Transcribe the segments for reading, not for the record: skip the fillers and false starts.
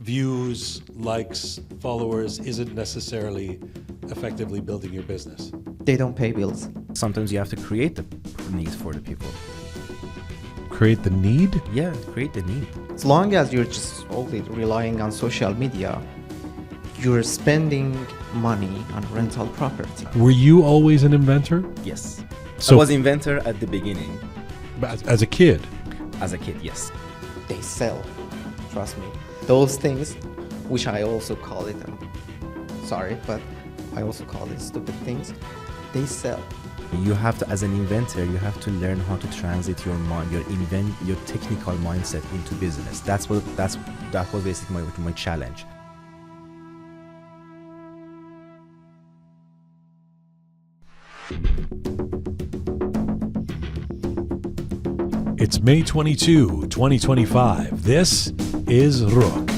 views, likes, followers isn't necessarily effectively building your business. They don't pay bills. Sometimes you have to create the needs for the people. Create the need? Yeah, create the need. As long as you're just only relying on social media, you're spending money on rental property. Were you always an inventor? Yes. So- I was inventor at the beginning. As a kid? As a kid, yes. They sell, trust me. Those things, which I also call it, sorry, but I also call it stupid things, they sell. You have to, as an inventor, you have to learn how to translate your mind, your technical mindset into business. That was basically my challenge. It's May 22, 2025. This is Roqe.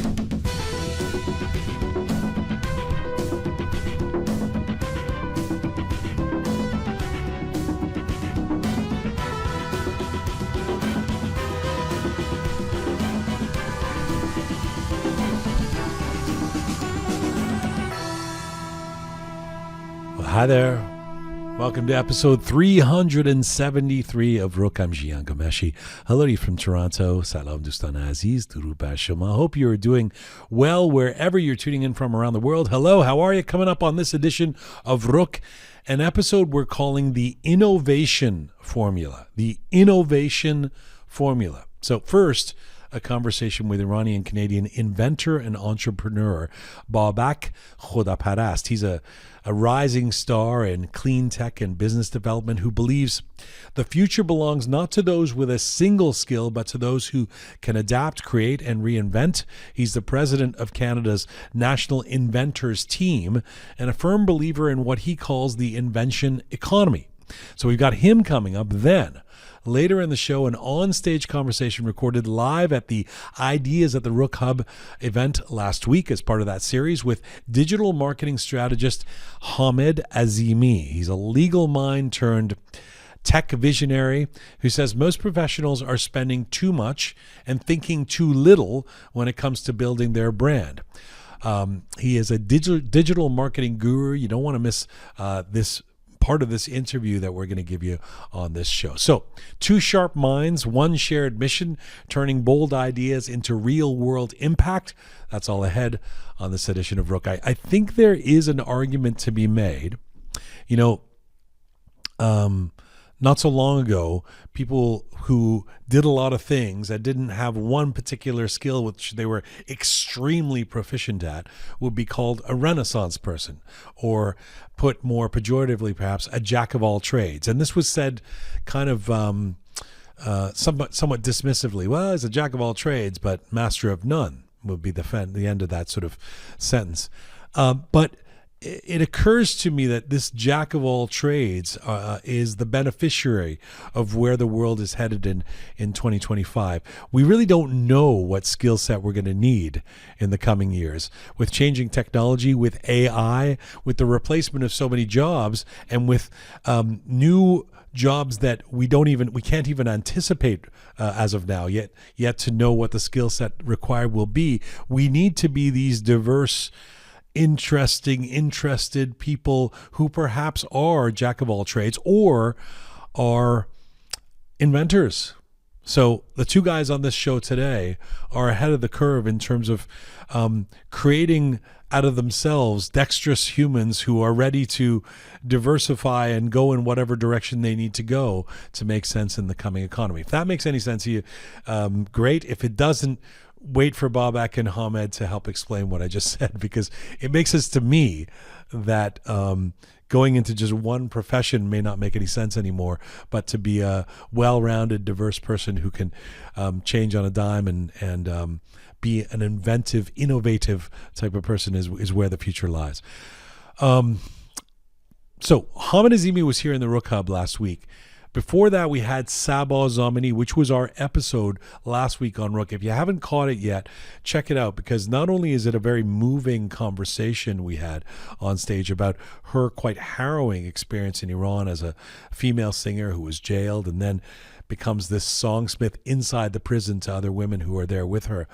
Well, hi there. Welcome to episode 373 of Roqe. I'm Jian Ghomeshi. Hello to you from Toronto. Salam Dustan Aziz. Durud Bar Shoma. Hope you are doing well wherever you're tuning in from around the world. Hello, how are you? Coming up on this edition of Roqe, an episode we're calling the Innovation Formula. The Innovation Formula. So first, a conversation with Iranian-Canadian inventor and entrepreneur Babak Khodaparast. He's a rising star in clean tech and business development who believes the future belongs not to those with a single skill, but to those who can adapt, create, and reinvent. He's the president of Canada's National Inventors team and a firm believer in what he calls the Invention Economy. So we've got him coming up then. Later in the show, an on-stage conversation recorded live at the Ideas at the Roqe Hub event last week as part of that series with digital marketing strategist Hamed Azimi. He's a legal mind turned tech visionary who says most professionals are spending too much and thinking too little when it comes to building their brand. He is a digital marketing guru. You don't want to miss this part of this interview that we're going to give you on this show. So, two sharp minds, one shared mission, turning bold ideas into real world impact. That's all ahead on this edition of Roqe. I think there is an argument to be made. You know, not so long ago, people who did a lot of things that didn't have one particular skill which they were extremely proficient at would be called a Renaissance person, or put more pejoratively perhaps, a jack of all trades. And this was said kind of somewhat dismissively. Well, he's a jack of all trades, but master of none would be the end of that sort of sentence. But it occurs to me that this jack of all trades is the beneficiary of where the world is headed in 2025. We really don't know what skill set we're going to need in the coming years. With changing technology, with AI, with the replacement of so many jobs, and with new jobs that we can't even anticipate as of now yet to know what the skill set required will be. We need to be these diverse, interested people who perhaps are jack of all trades or are inventors. So the two guys on this show today are ahead of the curve in terms of creating out of themselves dexterous humans who are ready to diversify and go in whatever direction they need to go to make sense in the coming economy. If that makes any sense to you, great. If it doesn't, wait for Bobak and Hamed to help explain what I just said, because it makes sense to me that going into just one profession may not make any sense anymore, but to be a well-rounded, diverse person who can change on a dime and be an inventive, innovative type of person is where the future lies. So Hamed Azimi was here in the Roqe Hub last week. Before that, we had Sabah Zamani, which was our episode last week on Roqe. If you haven't caught it yet, check it out, because not only is it a very moving conversation we had on stage about her quite harrowing experience in Iran as a female singer who was jailed and then becomes this songsmith inside the prison to other women who are there with her.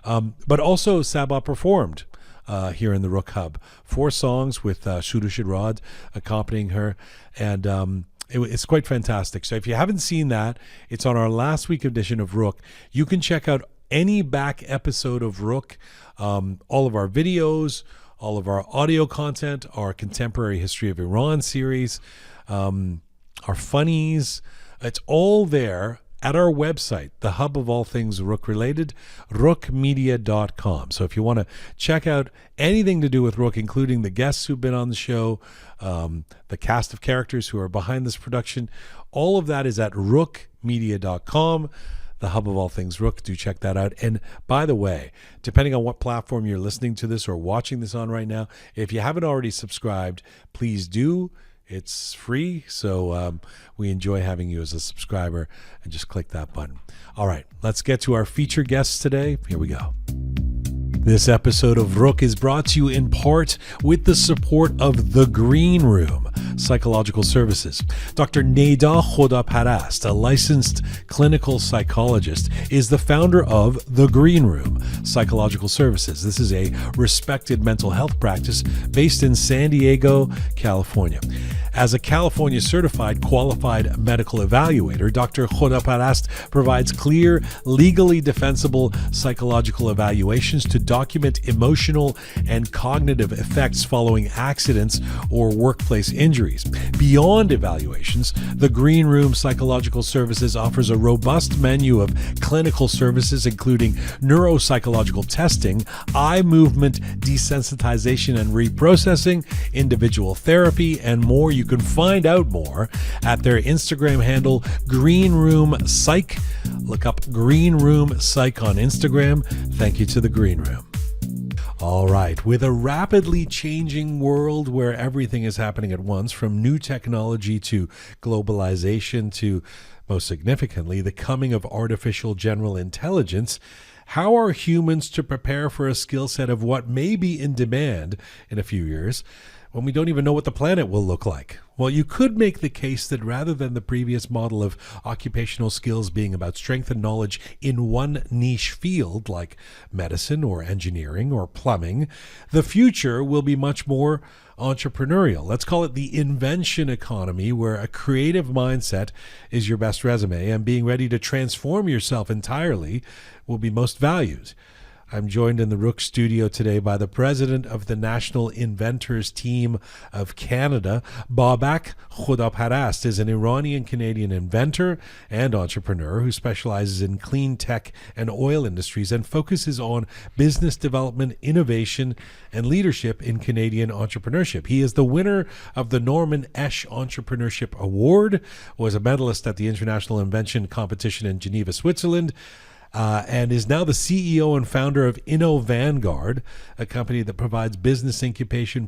But also Sabah performed here in the Roqe Hub 4 songs with Shuru Shirad accompanying her, and it's quite fantastic. So if you haven't seen that, it's on our last week edition of Roqe. You can check out any back episode of Roqe, all of our videos, all of our audio content, our Contemporary History of Iran series, our funnies. It's all there at our website, the hub of all things Roqe related, roqemedia.com. So if you want to check out anything to do with Roqe, including the guests who've been on the show, the cast of characters who are behind this production, all of that is at roqemedia.com, the hub of all things Roqe. Do check that out. And by the way, depending on what platform you're listening to this or watching this on right now, if you haven't already subscribed, please do. It's free, so we enjoy having you as a subscriber, and just click that button. All right, let's get to our feature guests today. Here we go. This episode of Roqe is brought to you in part with the support of The Green Room Psychological Services. Dr. Babak Khodaparast, a licensed clinical psychologist, is the founder of The Green Room Psychological Services. This is a respected mental health practice based in San Diego, California. As a California certified qualified medical evaluator, Dr. Khodaparast provides clear, legally defensible psychological evaluations to document emotional and cognitive effects following accidents or workplace injuries. Beyond evaluations, the Green Room Psychological Services offers a robust menu of clinical services, including neuropsychological testing, eye movement desensitization and reprocessing, individual therapy, and more. You can find out more at their Instagram handle, Green Room Psych. Look up Green Room Psych on Instagram. Thank you to the Green Room. All right, with a rapidly changing world where everything is happening at once, from new technology to globalization to, most significantly, the coming of artificial general intelligence, how are humans to prepare for a skill set of what may be in demand in a few years when we don't even know what the planet will look like? Well, you could make the case that rather than the previous model of occupational skills being about strength and knowledge in one niche field like medicine or engineering or plumbing, the future will be much more entrepreneurial. Let's call it the invention economy, where a creative mindset is your best resume and being ready to transform yourself entirely will be most valued. I'm joined in the Roqe studio today by the president of the National Inventors Team of Canada. Babak Khodaparast is an Iranian-Canadian inventor and entrepreneur who specializes in clean tech and oil industries and focuses on business development, innovation, and leadership in Canadian entrepreneurship. He is the winner of the Norman Esch Entrepreneurship Award, was a medalist at the International Invention Competition in Geneva, Switzerland, and is now the CEO and founder of InnoVanguard, a company that provides business incubation,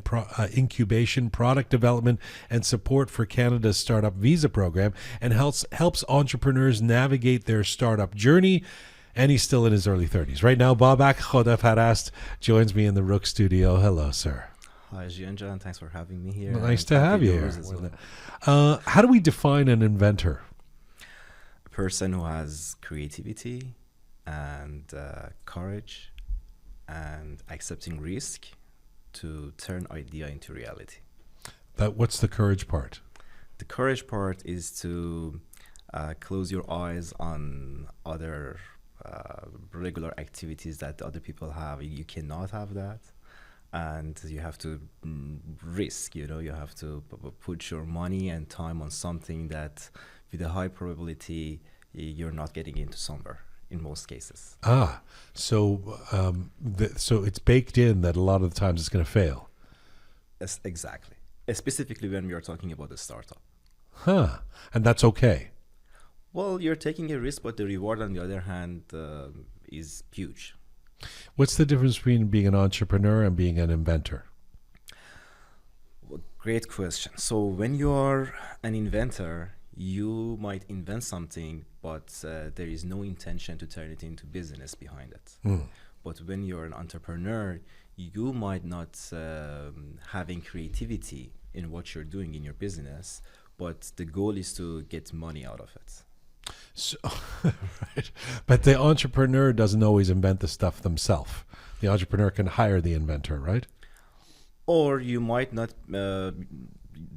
product development, and support for Canada's startup visa program, and helps entrepreneurs navigate their startup journey. And he's still in his early 30s. Right now, Babak Khodaparast joins me in the Roqe studio. Hello, sir. Hi, Jian, and thanks for having me here. Nice to have you here. Well. How do we define an inventor? A person who has creativity and courage and accepting risk to turn idea into reality. What's the courage part? The courage part is to close your eyes on other regular activities that other people have. You cannot have that, and you have to risk. You have to put your money and time on something that, with a high probability, you're not getting into somewhere. In most cases. So it's baked in that a lot of the times it's going to fail. Yes, exactly. Specifically when we are talking about a startup. And that's okay. Well, you're taking a risk, but the reward, on the other hand, is huge. What's the difference between being an entrepreneur and being an inventor? Well, great question. So when you are an inventor, you might invent something, but there is no intention to turn it into business behind it. But when you're an entrepreneur, you might not having creativity in what you're doing in your business, but the goal is to get money out of it. So, right. But the entrepreneur doesn't always invent the stuff themselves. The entrepreneur can hire the inventor, right? Or you might not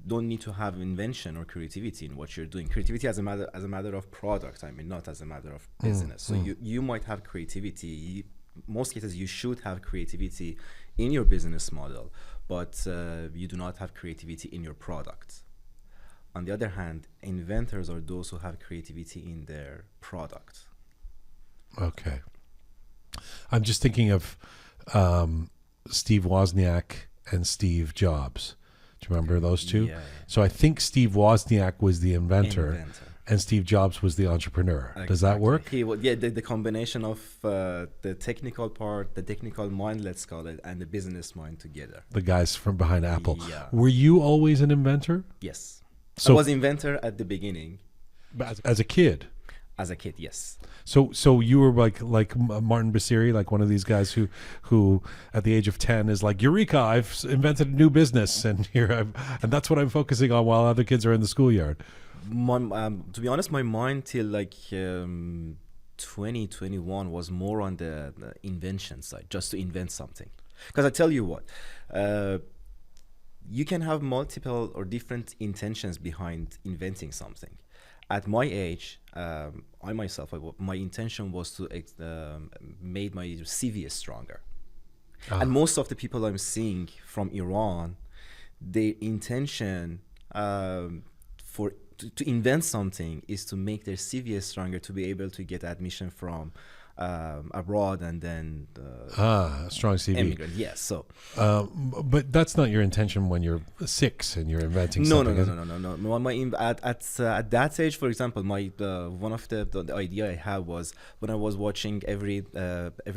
don't need to have invention or creativity in what you're doing. Creativity as a matter of product. I mean, not as a matter of business. So you might have creativity. Most cases, you should have creativity in your business model, but you do not have creativity in your product. On the other hand, inventors are those who have creativity in their product. Okay. I'm just thinking of Steve Wozniak and Steve Jobs. Do you remember those two? Yeah. So I think Steve Wozniak was the inventor. And Steve Jobs was the entrepreneur. Exactly. Does that work? The combination of the technical part, the technical mind, let's call it, and the business mind together. The guys from behind Apple. Yeah. Were you always an inventor? Yes. So, I was inventor at the beginning. As a kid? As a kid, yes. So you were like Martin Basiri, like one of these guys who at the age of 10 is like, Eureka, I've invented a new business, and and that's what I'm focusing on while other kids are in the schoolyard. To be honest, my mind till like 2021 was more on the invention side, just to invent something. Because I tell you what, you can have multiple or different intentions behind inventing something. At my age, my intention was to make my CV stronger. And most of the people I'm seeing from Iran, their intention to invent something is to make their CV stronger, to be able to get admission from abroad and then strong CV. Immigrant. Yes. So, but that's not your intention when you're 6 and you're inventing something. No. At that age, for example, one of the idea I had was when I was watching every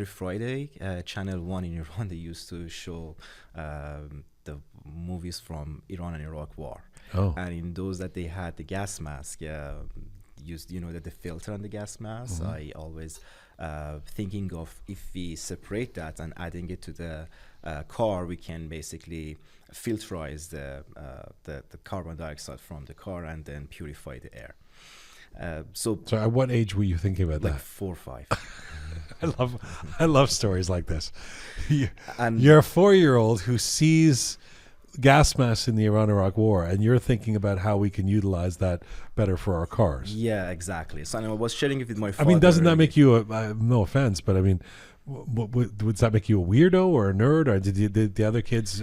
Friday, Channel 1 in Iran, they used to show the movies from Iran and Iraq war. Oh. And in those that they had the gas mask, used, that the filter on the gas mask, I always thinking of if we separate that and adding it to the car, we can basically filterize the carbon dioxide from the car and then purify the air. So at what age were you thinking about like that? 4 or 5. I love stories like this. And You're a 4-year-old who sees gas masks in the Iran-Iraq war, and you're thinking about how we can utilize that better for our cars. Yeah, exactly. So I was sharing it with my father. I mean, doesn't that make you no offense, but I mean, would that make you a weirdo or a nerd, or did the other kids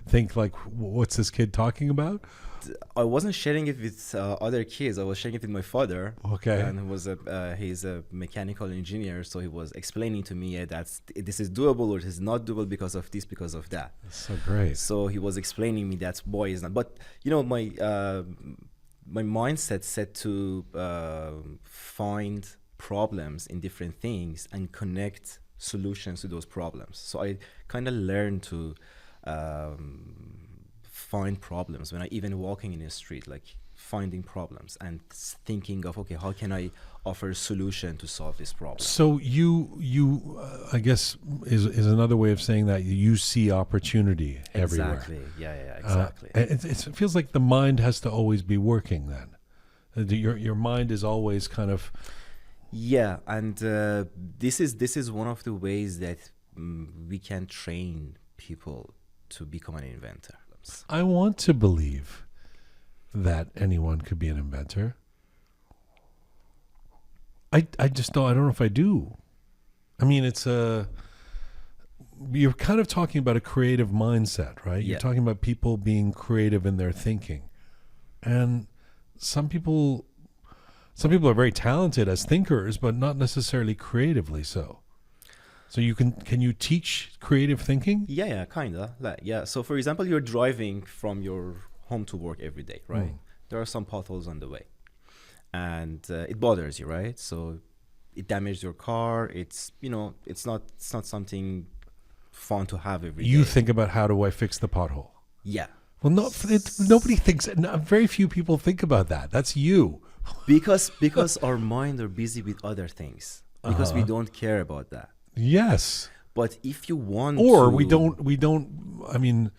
think like, what's this kid talking about? I wasn't sharing it with other kids. I was sharing it with my father. Okay. And he's a mechanical engineer, so he was explaining to me that this is doable or it is not doable because of this, because of that. That's so great. So he was explaining me that boy is not. But my mindset set to find problems in different things and connect solutions to those problems. So I kind of learned to find problems when I even walking in the street, like finding problems and thinking of, okay, how can I offer a solution to solve this problem? So you I guess is another way of saying that you see opportunity everywhere. Exactly. Yeah, exactly. It feels like the mind has to always be working then. Your mind is always kind of. Yeah, and this is one of the ways that we can train people to become an inventor. I want to believe that anyone could be an inventor. I just don't. I don't know if I do. I mean, you're kind of talking about a creative mindset, right? Yeah. You're talking about people being creative in their thinking, and some people are very talented as thinkers, but not necessarily creatively so. So can you teach creative thinking? Yeah, kinda. Yeah. So for example, you're driving from your home to work every day, right? There are some potholes on the way, and it bothers you, right? So it damages your car. It's it's not something fun to have every day. You think about, how do I fix the pothole? Yeah. Well, nobody thinks. Very few people think about that. That's you. Because our mind are busy with other things. Because we don't care about that. Yes. But if you want or to, we don't. I mean,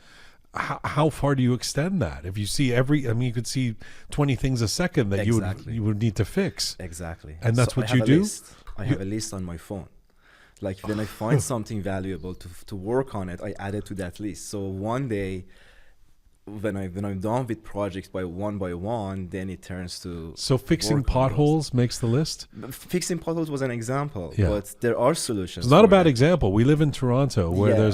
how far do you extend that? If you see you could see 20 things a second that Exactly. you would need to fix. Exactly. And that's So what I have you a do? list. I have a list on my phone. Like when I find something valuable to work on it, I add it to that list. So one day, when I'm done with projects by one, then it turns to So fixing work on those. potholes makes the list? Fixing potholes was an example, Yeah. but there are solutions. It's not a for bad that. example. We live in Toronto where Yeah.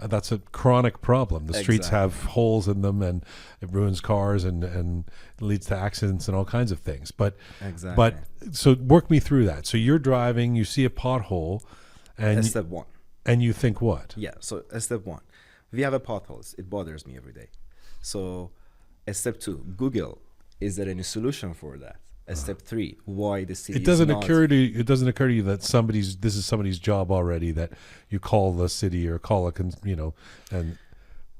that's a chronic problem. The streets Exactly. have holes in them and it ruins cars and leads to accidents and all kinds of things. But Exactly. so work me through that. So you're driving, you see a pothole That's step one. and you think what? Yeah. So step one, we have a potholes. It bothers me every day. So step two, Google, is there any solution for that? Step three, why the city It doesn't is not, occur to you that this is somebody's job already, that you call the city or call and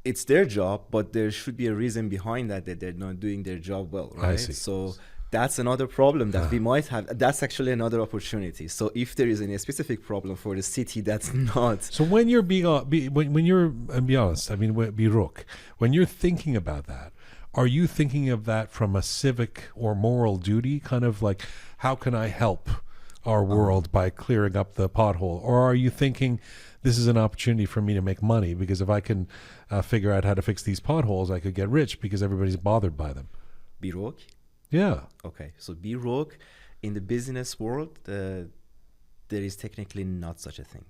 it's their job, but there should be a reason behind that they're not doing their job well, right? see. So that's another problem that we might have. That's actually another opportunity. So if there is any specific problem for the city, that's not. So when you're when you're, and be honest, I mean, be rook, when you're thinking about that, are you thinking of that from a civic or moral duty, kind of like, how can I help our world by clearing up the pothole? Or are you thinking, this is an opportunity for me to make money, because if I can figure out how to fix these potholes, I could get rich because everybody's bothered by them? Be rogue. Yeah. Okay, so be rogue. In the business world, there is technically not such a thing.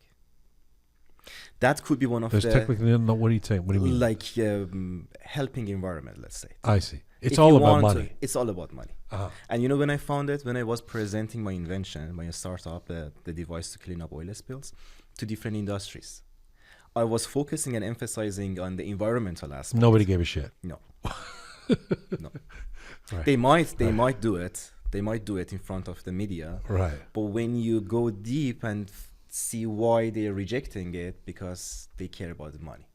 That could be one of There's the technically no, what do you think? What do you mean? like helping environment, let's say. I see. It's If all you about want to- money. it's all about money. Uh-huh. And you know, when I found it, when I was presenting my invention, my startup, the device to clean up oil spills, to different industries, I was focusing and emphasizing on the environmental aspect. Nobody gave a shit. No. No. Right. They might do it. They might do it in front of the media. Right. But when you go deep and see why they're rejecting it, because they care about the money.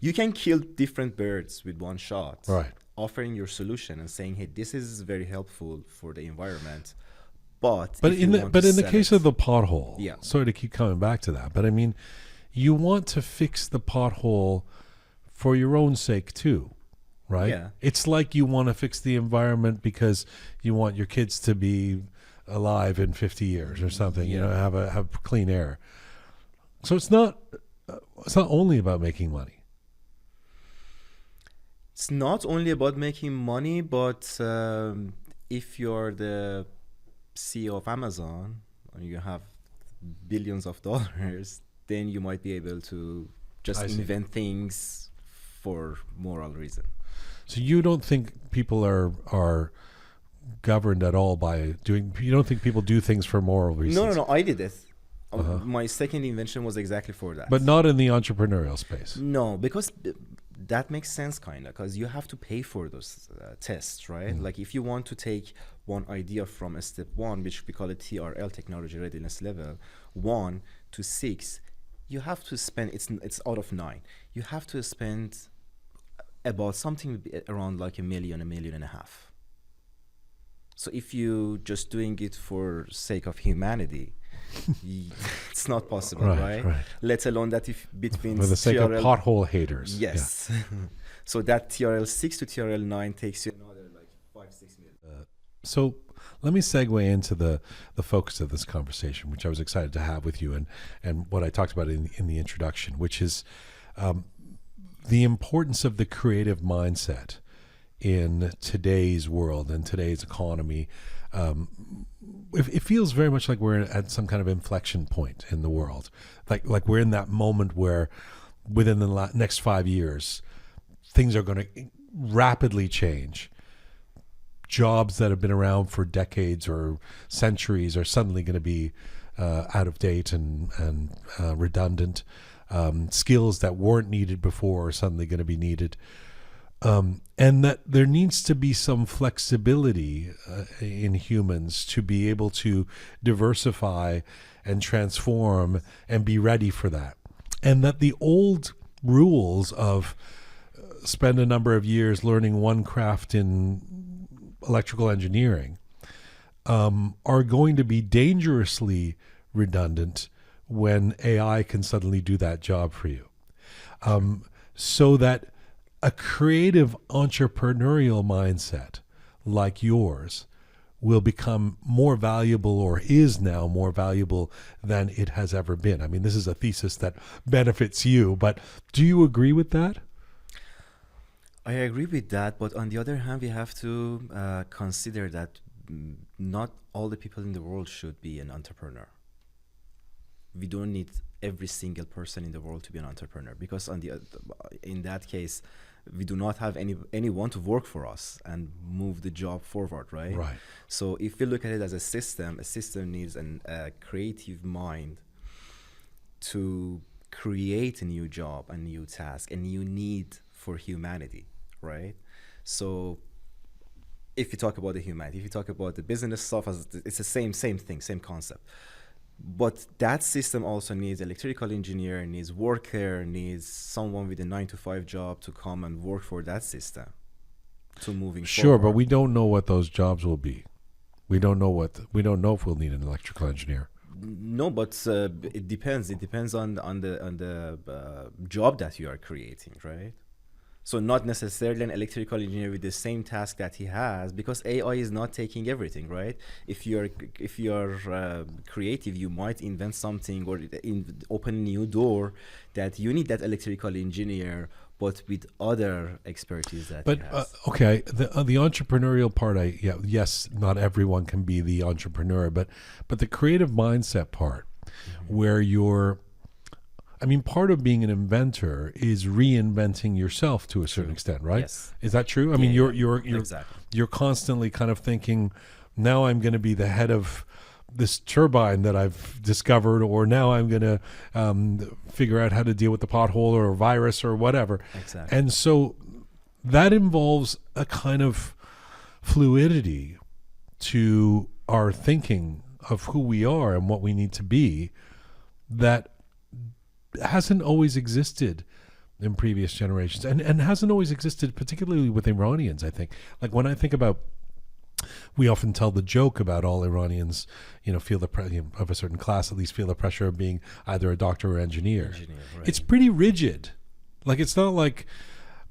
You can kill different birds with one shot. Right. Offering your solution and saying, hey, this is very helpful for the environment. But in the case of the pothole, Yeah. sorry to keep coming back to that, but I mean, you want to fix the pothole for your own sake too, right? Yeah. It's like you want to fix the environment because you want your kids to be alive in 50 years or something, you know, have clean air. So it's not only about making money. It's not only about making money, but if you're the CEO of Amazon and you have billions of dollars, then you might be able to just I see. invent things for moral reason. So you don't think people are governed at all by you don't think people do things for moral reasons? No, I did it. My second invention was exactly for that. But not in the entrepreneurial space. No, because that makes sense, kind of, because you have to pay for those tests, right? Like if you want to take one idea from a step one, which we call it TRL, technology readiness level, 1 to 6, you have to spend, it's out of 9, you have to spend about something around like $1 million, $1.5 million. So if you just doing it for sake of humanity, it's not possible, right? Let alone that if between For the sake of TRL pothole haters. Yes. So that TRL 6 to TRL 9 takes you another like 5-6 million. So let me segue into the focus of this conversation, which I was excited to have with you, and what I talked about in the introduction, which is the importance of the creative mindset in today's world and today's economy. It feels very much like we're at some kind of inflection point in the world. Like we're in that moment where within the next 5 years, things are going to rapidly change. Jobs that have been around for decades or centuries are suddenly going to be out of date and redundant. Skills that weren't needed before are suddenly going to be needed. And that there needs to be some flexibility in humans to be able to diversify and transform and be ready for that. And that the old rules of spend a number of years learning one craft in electrical engineering are going to be dangerously redundant when AI can suddenly do that job for you. so that a creative entrepreneurial mindset like yours will become more valuable, or is now more valuable than it has ever been? I mean, this is a thesis that benefits you, but do you agree with that? I agree with that, but on the other hand, we have to consider that not all the people in the world should be an entrepreneur. We don't need every single person in the world to be an entrepreneur, because in that case, we do not have anyone to work for us and move the job forward, right? Right. So if you look at it as a system needs a creative mind to create a new job, a new task, a new need for humanity, right? So if you talk about the humanity, if you talk about the business stuff, it's the same thing, same concept. But that system also needs electrical engineer, needs worker, needs someone with a 9-to-5 job to come and work for that system to moving Sure, forward. but we don't know what those jobs will be. We don't know if we'll need an electrical engineer. No, but it depends. It depends on the job that you are creating, right? So not necessarily an electrical engineer with the same task that he has, because AI is not taking everything, right? If you're creative, you might invent something or open a new door that you need that electrical engineer, but with other expertise that he has. Okay, the entrepreneurial part, yes, not everyone can be the entrepreneur, but the creative mindset part, where part of being an inventor is reinventing yourself to a certain extent, right? Yes. Is that true? I mean, you're constantly kind of thinking, now I'm going to be the head of this turbine that I've discovered, or now I'm going to figure out how to deal with the pothole or a virus or whatever. Exactly. And so that involves a kind of fluidity to our thinking of who we are and what we need to be that hasn't always existed in previous generations, and hasn't always existed particularly with Iranians, I think. Like when I think about, we often tell the joke about all Iranians, feel the of a certain class at least feel the pressure of being either a doctor or engineer. Right. It's pretty rigid. Like, it's not like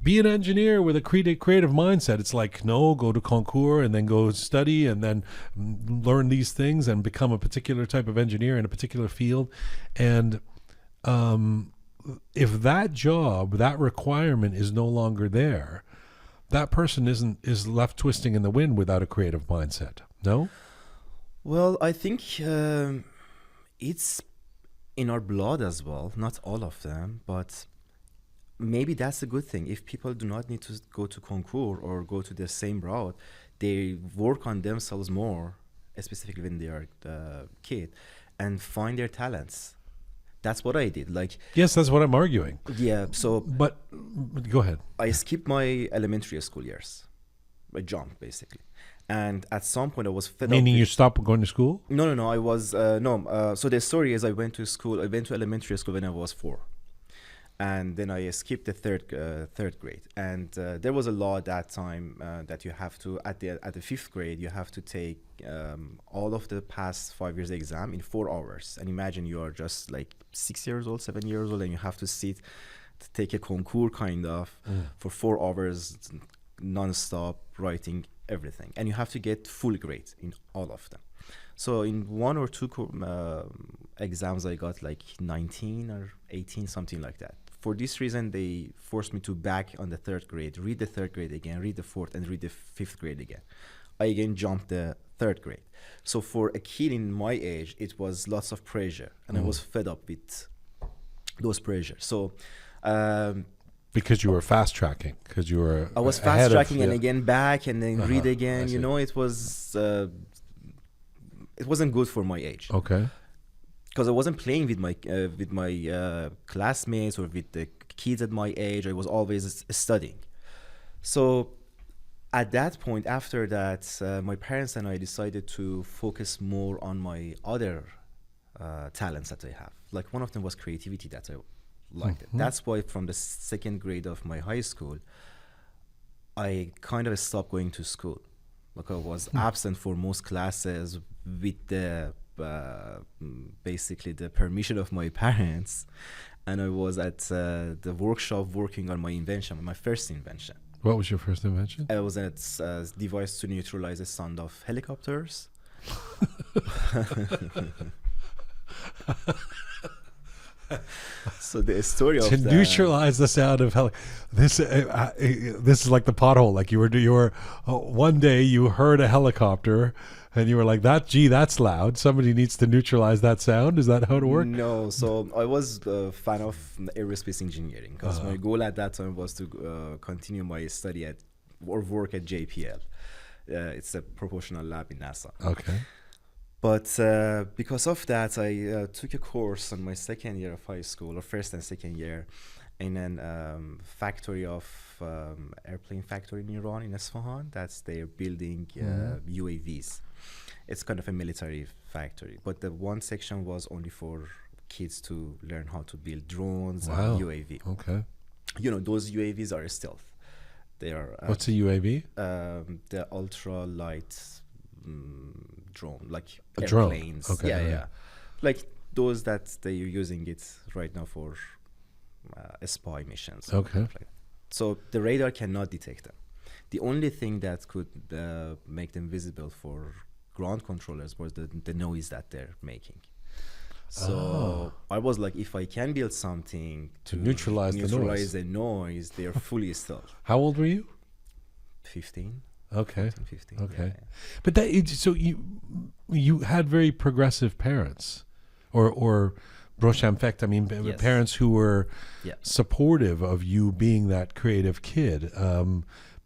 be an engineer with a creative mindset. It's like, no, go to concours and then go study and then learn these things and become a particular type of engineer in a particular field. And if that job, that requirement is no longer there, that person is left twisting in the wind without a creative mindset. No? Well, I think it's in our blood as well. Not all of them, but maybe that's a good thing. If people do not need to go to concours or go to the same route, they work on themselves more, specifically when they are a kid, and find their talents. That's what I did. Yes, that's what I'm arguing. Yeah. So, but go ahead. I skipped my elementary school years. I jumped basically, and at some point I was fed up. Meaning you stopped going to school? No. I was so the story is I went to elementary school when I was 4, and then I skipped the third grade. And there was a law at that time that you have to at the 5th grade you have to take all of the past 5 years exam in 4 hours. And imagine you are just like 6 years old, 7 years old, and you have to sit to take a concours kind of for 4 hours non-stop writing everything, and you have to get full grade in all of them. So in 1 or 2 exams I got like 19 or 18, something like that. For this reason they forced me to back on the 3rd grade, read the 3rd grade again, read the 4th, and read the 5th grade again. I again jumped the 3rd grade. So for a kid in my age, it was lots of pressure, and I was fed up with those pressures. So because you were fast tracking, because you were I was fast tracking and again back and then read again. It wasn't good for my age. Okay. Because I wasn't playing with my classmates or with the kids at my age. I was always studying. So at that point, after that, my parents and I decided to focus more on my other talents that I have. Like one of them was creativity that I liked. That's why from the 2nd grade of my high school, I kind of stopped going to school. Like I was absent for most classes with the basically the permission of my parents, and I was at the workshop working on my invention, my first invention. What was your first invention? It was a device to neutralize the sound of helicopters. So the story of To neutralize the sound of this is like the pothole. Like you were one day you heard a helicopter and you were like, that's loud. Somebody needs to neutralize that sound. Is that how it worked? No, so I was a fan of aerospace engineering because my goal at that time was to continue my study or work at JPL. It's a proportional lab in NASA. Okay. But because of that, I took a course on my second year of high school, or first and second year, in an factory of airplane factory in Iran, in Isfahan. That's they're building UAVs. It's kind of a military factory, but the one section was only for kids to learn how to build drones and UAV. Okay. You know, those UAVs are stealth. They are. What's a UAV? The ultra light drone, like a airplanes. Drone. Okay. Yeah. Like those that they're using it right now for spy missions. Okay. So the radar cannot detect them. The only thing that could make them visible for ground controllers was the noise that they're making. So I was like, if I can build something to neutralize the noise, they're fully stealth. How old were you? 15. Okay. 15. Okay. Yeah. But so you had very progressive parents, or Brochamfect. I mean, Yes. parents who were Yeah. supportive of you being that creative kid,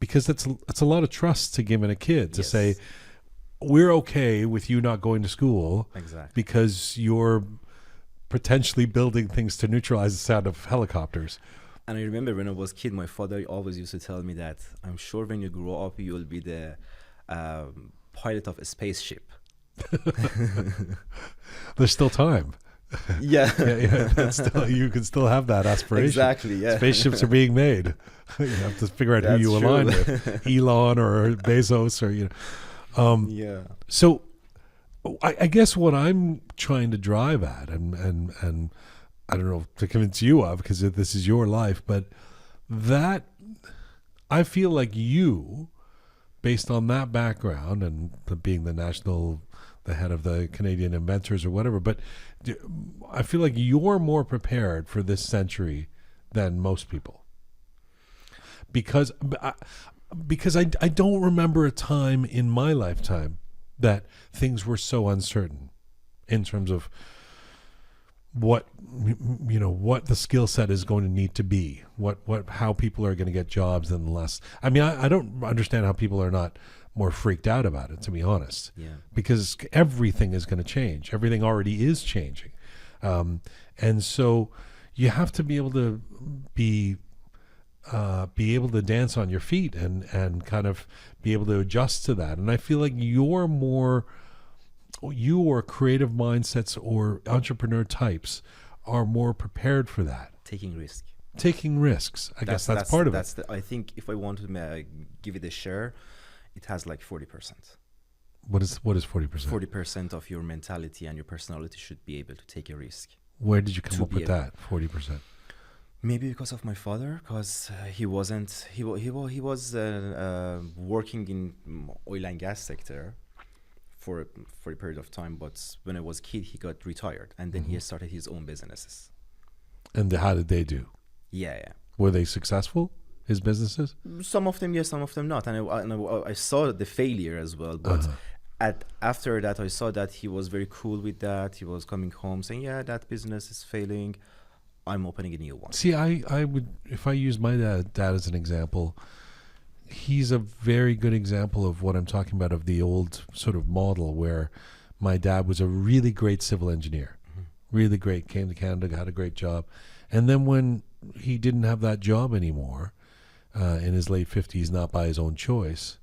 because it's a lot of trust to give in a kid to Yes. say, we're okay with you not going to school Exactly. because you're potentially building things to neutralize the sound of helicopters. And I remember when I was a kid, my father always used to tell me that I'm sure when you grow up, you'll be the pilot of a spaceship. There's still time. Yeah. You can still have that aspiration. Exactly, yeah. Spaceships are being made. You have to figure out who That's you true. align with, Elon or Bezos or Yeah. So I guess what I'm trying to drive at, and I don't know to convince you of, because this is your life, but that I feel like you, based on that background and being the head of the Canadian Inventors or whatever, but I feel like you're more prepared for this century than most people. Because I don't remember a time in my lifetime that things were so uncertain in terms of what the skill set is going to need to be, how people are going to get jobs in the last. I mean, I don't understand how people are not more freaked out about it, to be honest. Yeah. Because everything is going to change. Everything already is changing, and so you have to be able to be able to dance on your feet and kind of be able to adjust to that. And I feel like your creative mindsets or entrepreneur types are more prepared for that. Taking risks. I guess that's part of it. I think if I want to give it a share, it has like 40%. What is 40%? 40% of your mentality and your personality should be able to take a risk. Where did you come up with that 40%? Maybe because of my father, because he was working in oil and gas sector for a period of time, but when I was a kid, he got retired, and then he started his own businesses. And how did they do? Yeah. Were they successful, his businesses? Some of them yes, some of them not, and I saw the failure as well. But after that, I saw that he was very cool with that. He was coming home saying, "Yeah, that business is failing. I'm opening a new one." See, I would, if I use my dad as an example, he's a very good example of what I'm talking about, of the old sort of model where my dad was a really great civil engineer, really great, came to Canada, had a great job. And then when he didn't have that job anymore, in his late 50s, not by his own choice,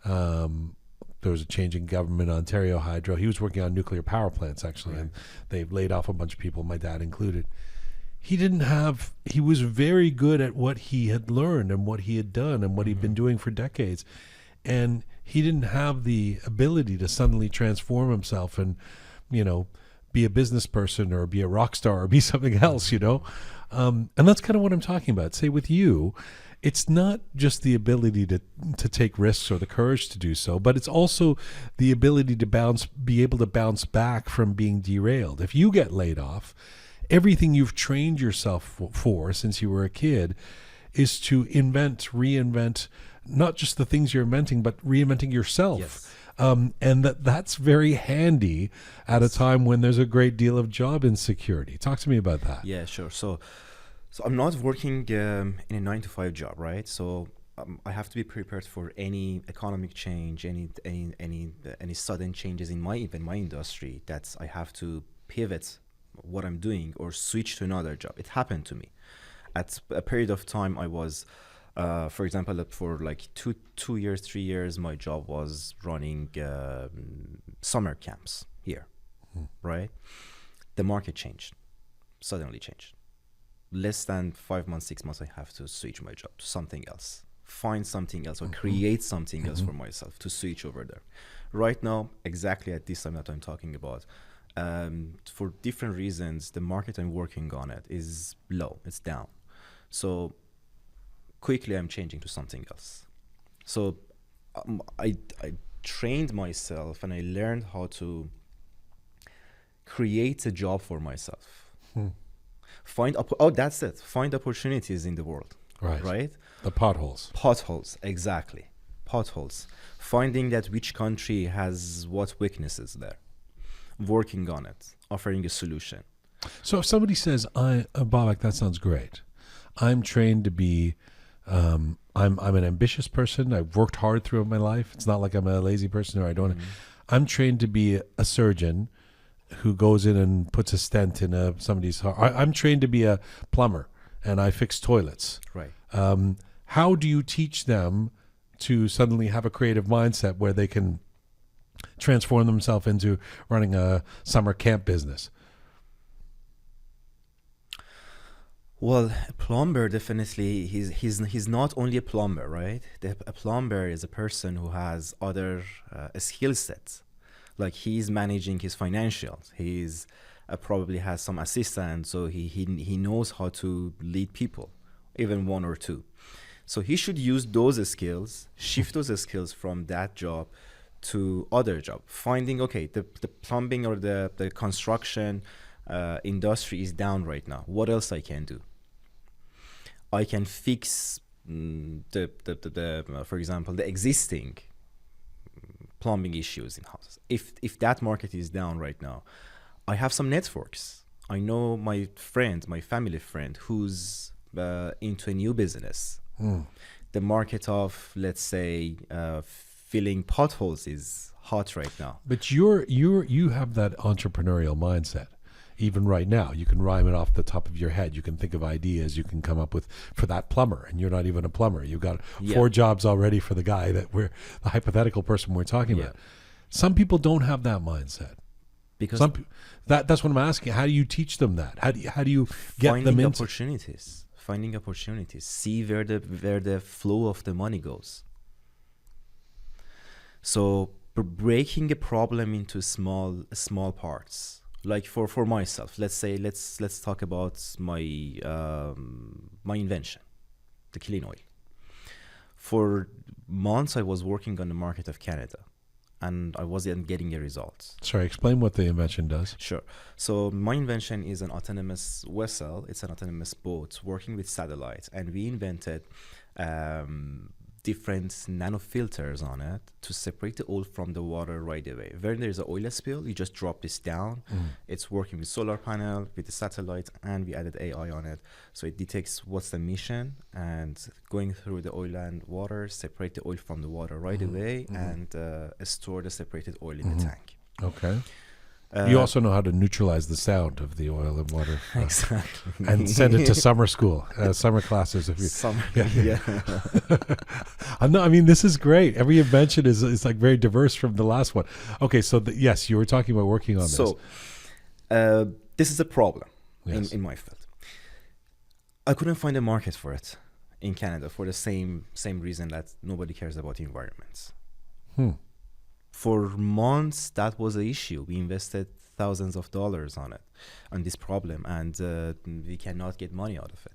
there was a change in government, Ontario Hydro. He was working on nuclear power plants, actually, and they laid off a bunch of people, my dad included. He was very good at what he had learned and what he had done and what he'd been doing for decades. And he didn't have the ability to suddenly transform himself and, be a business person or be a rock star or be something else, you know? And that's kind of what I'm talking about. Say with you, it's not just the ability to take risks or the courage to do so, but it's also the ability to be able to bounce back from being derailed. If you get laid off, everything you've trained yourself for since you were a kid is to reinvent, not just the things you're inventing, but reinventing yourself. Yes. And that's very handy at a time when there's a great deal of job insecurity. Talk to me about that. Yeah, sure. So I'm not working in a 9-to-5 job, right? So I have to be prepared for any economic change, any sudden changes in my industry. That I have to pivot what I'm doing or switch to another job. It happened to me. At a period of time, I was, for example, for like 3 years, my job was running summer camps here, right? The market suddenly changed. Less than 5 months, 6 months, I have to switch my job to something else, find something else or create something else for myself to switch over there. Right now, exactly at this time that I'm talking about, for different reasons, the market I'm working on it is low, it's down. So quickly I'm changing to something else. So I trained myself and I learned how to create a job for myself. Find opportunities in the world. Right? The potholes. Exactly. Potholes. Finding that which country has what weaknesses there. Working on it. Offering a solution. So if somebody says, Bobak, that sounds great. I'm trained to be, I'm an ambitious person. I've worked hard throughout my life. It's not like I'm a lazy person or I don't. I'm trained to be a surgeon who goes in and puts a stent in somebody's heart. I'm trained to be a plumber and I fix toilets. Right. How do you teach them to suddenly have a creative mindset where they can transform themselves into running a summer camp business? Well, a plumber, definitely, he's not only a plumber, right? A plumber is a person who has other skill sets. Like he's managing his financials. He's probably has some assistants, so he knows how to lead people, even one or two. So he should use those skills, shift those skills from that job to other job. Finding, okay, the plumbing or the construction industry is down right now. What else I can do? I can fix for example, the existing plumbing issues in houses. If that market is down right now, I have some networks. I know my family friend who's into a new business. The market of, let's say, filling potholes is hot right now. But you have that entrepreneurial mindset. Even right now, you can rhyme it off the top of your head. You can think of ideas you can come up with for that plumber, and you're not even a plumber. You've got 4 jobs already for the guy the hypothetical person we're talking about. Some people don't have that mindset. Because that's what I'm asking. How do you teach them that? How do you get them into finding opportunities? See where the flow of the money goes. So breaking a problem into small parts. Like for myself, let's talk about my invention, the clean oil. For months, I was working on the market of Canada, and I wasn't getting a result. Sorry, explain what the invention does. Sure. So my invention is an autonomous vessel. It's an autonomous boat working with satellites, and we invented different nanofilters on it to separate the oil from the water right away. When there's an oil spill, you just drop this down. It's working with solar panel, with the satellite, and we added AI on it. So it detects what's the mission and going through the oil and water, separate the oil from the water right away and store the separated oil in the tank. Okay. You also know how to neutralize the sound of the oil and water. Exactly. And send it to summer school, summer classes. I mean, this is great. Every invention is like very diverse from the last one. Okay, so yes, you were talking about working on this. So this is a problem in my field. I couldn't find a market for it in Canada for the same reason that nobody cares about environments. For months, that was the issue. We invested thousands of dollars on this problem, and we cannot get money out of it.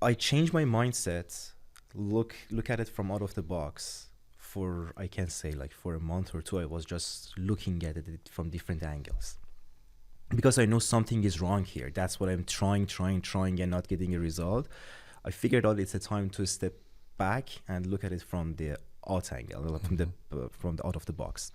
I changed my mindset, look at it from out of the box. For, I can say, like for a month or two, I was just looking at it from different angles, because I know something is wrong here. That's what I'm trying and not getting a result. I figured out it's a time to step back and look at it from the out angle, from the out of the box.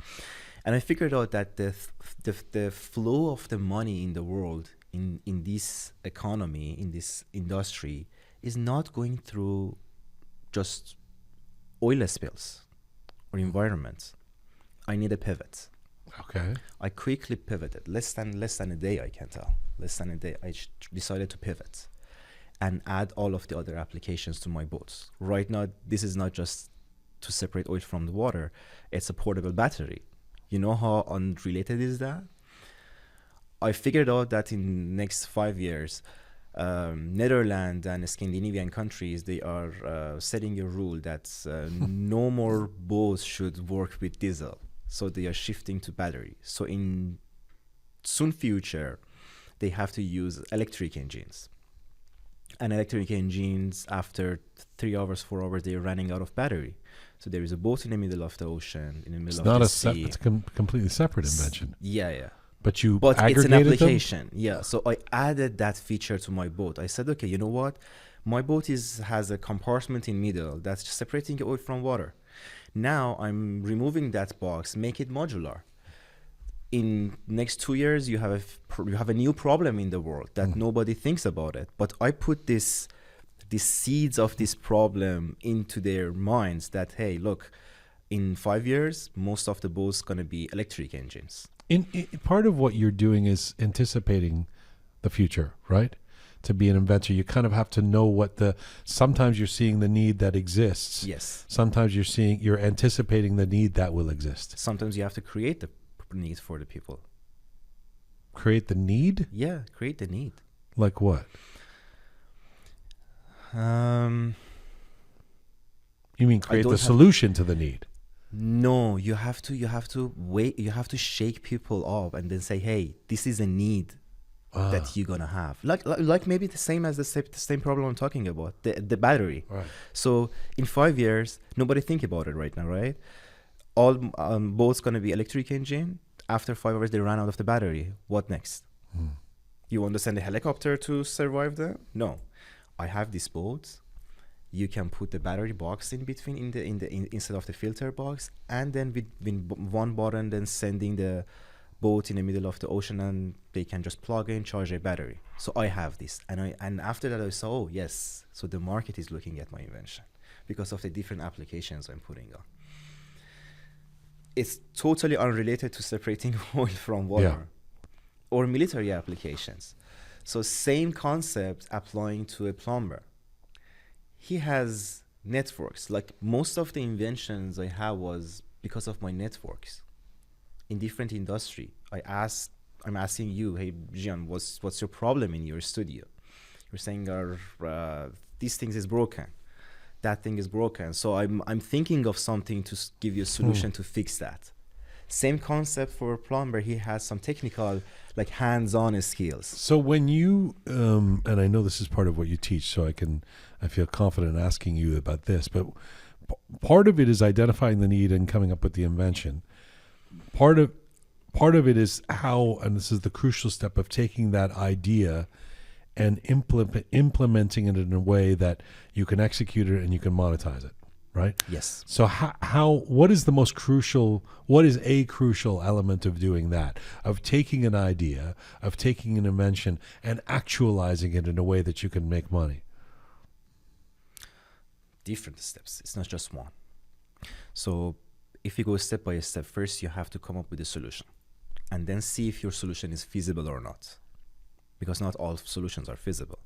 And I figured out that the flow of the money in the world, in this economy, in this industry, is not going through just oil spills or environment. I need a pivot. Okay. I quickly pivoted. Less than a day, I can tell. Less than a day, I decided to pivot and add all of the other applications to my boats. Right now, this is not just to separate oil from the water. It's a portable battery. You know how unrelated is that? I figured out that in next 5 years, Netherlands and Scandinavian countries, they are setting a rule that no more boats should work with diesel. So they are shifting to battery. So in soon future, they have to use electric engines. And electric engines, after 3 hours, 4 hours, they're running out of battery. So there is a boat in the middle of the ocean, in the middle of the sea. It's a completely separate invention. Yeah. But it's an aggregated application. them? Yeah. So I added that feature to my boat. I said, okay, you know what? My boat has a compartment in middle that's separating oil from water. Now I'm removing that box, make it modular. In next 2 years, you have a new problem in the world that nobody thinks about it. But I put these seeds of this problem into their minds that, hey, look, in 5 years, most of the boats gonna be electric engines. In part of what you're doing is anticipating the future, right? To be an inventor, you kind of have to know sometimes you're seeing the need that exists. Yes. Sometimes you're anticipating the need that will exist. Sometimes you have to create the need for the people. Create the need? Yeah, create the need. Like what? You mean create the solution to the need? No, you have to wait. You have to shake people up and then say, "Hey, this is a need that you're gonna have." Like maybe the same as the same problem I'm talking about, the battery. Right. So in 5 years, nobody think about it right now, right? All boats gonna be electric engine. After 5 hours, they run out of the battery. What next? You want to send a helicopter to survive them? No, I have these boats. You can put the battery box in between instead of the filter box, and then with one button, then sending the boat in the middle of the ocean, and they can just plug in, charge a battery. So I have this, and after that I saw, oh yes, so the market is looking at my invention because of the different applications I'm putting on. It's totally unrelated to separating oil from water or military applications. So same concept applying to a plumber. He has networks. Like most of the inventions I have was because of my networks in different industry. I'm asking you, hey Gian, what's your problem in your studio? You're saying these things is broken, that thing is broken. So I'm thinking of something to give you a solution to fix that. Same concept for a plumber. He has some technical, like hands-on skills. So when you, and I know this is part of what you teach, so I feel confident asking you about this, but part of it is identifying the need and coming up with the invention. Part of it is how, and this is the crucial step of taking that idea and implementing it in a way that you can execute it and you can monetize it. Right? Yes. So what is a crucial element of doing that, of taking an idea, of taking an invention and actualizing it in a way that you can make money? Different steps. It's not just one. So if you go step by step, first you have to come up with a solution and then see if your solution is feasible or not, because not all solutions are feasible.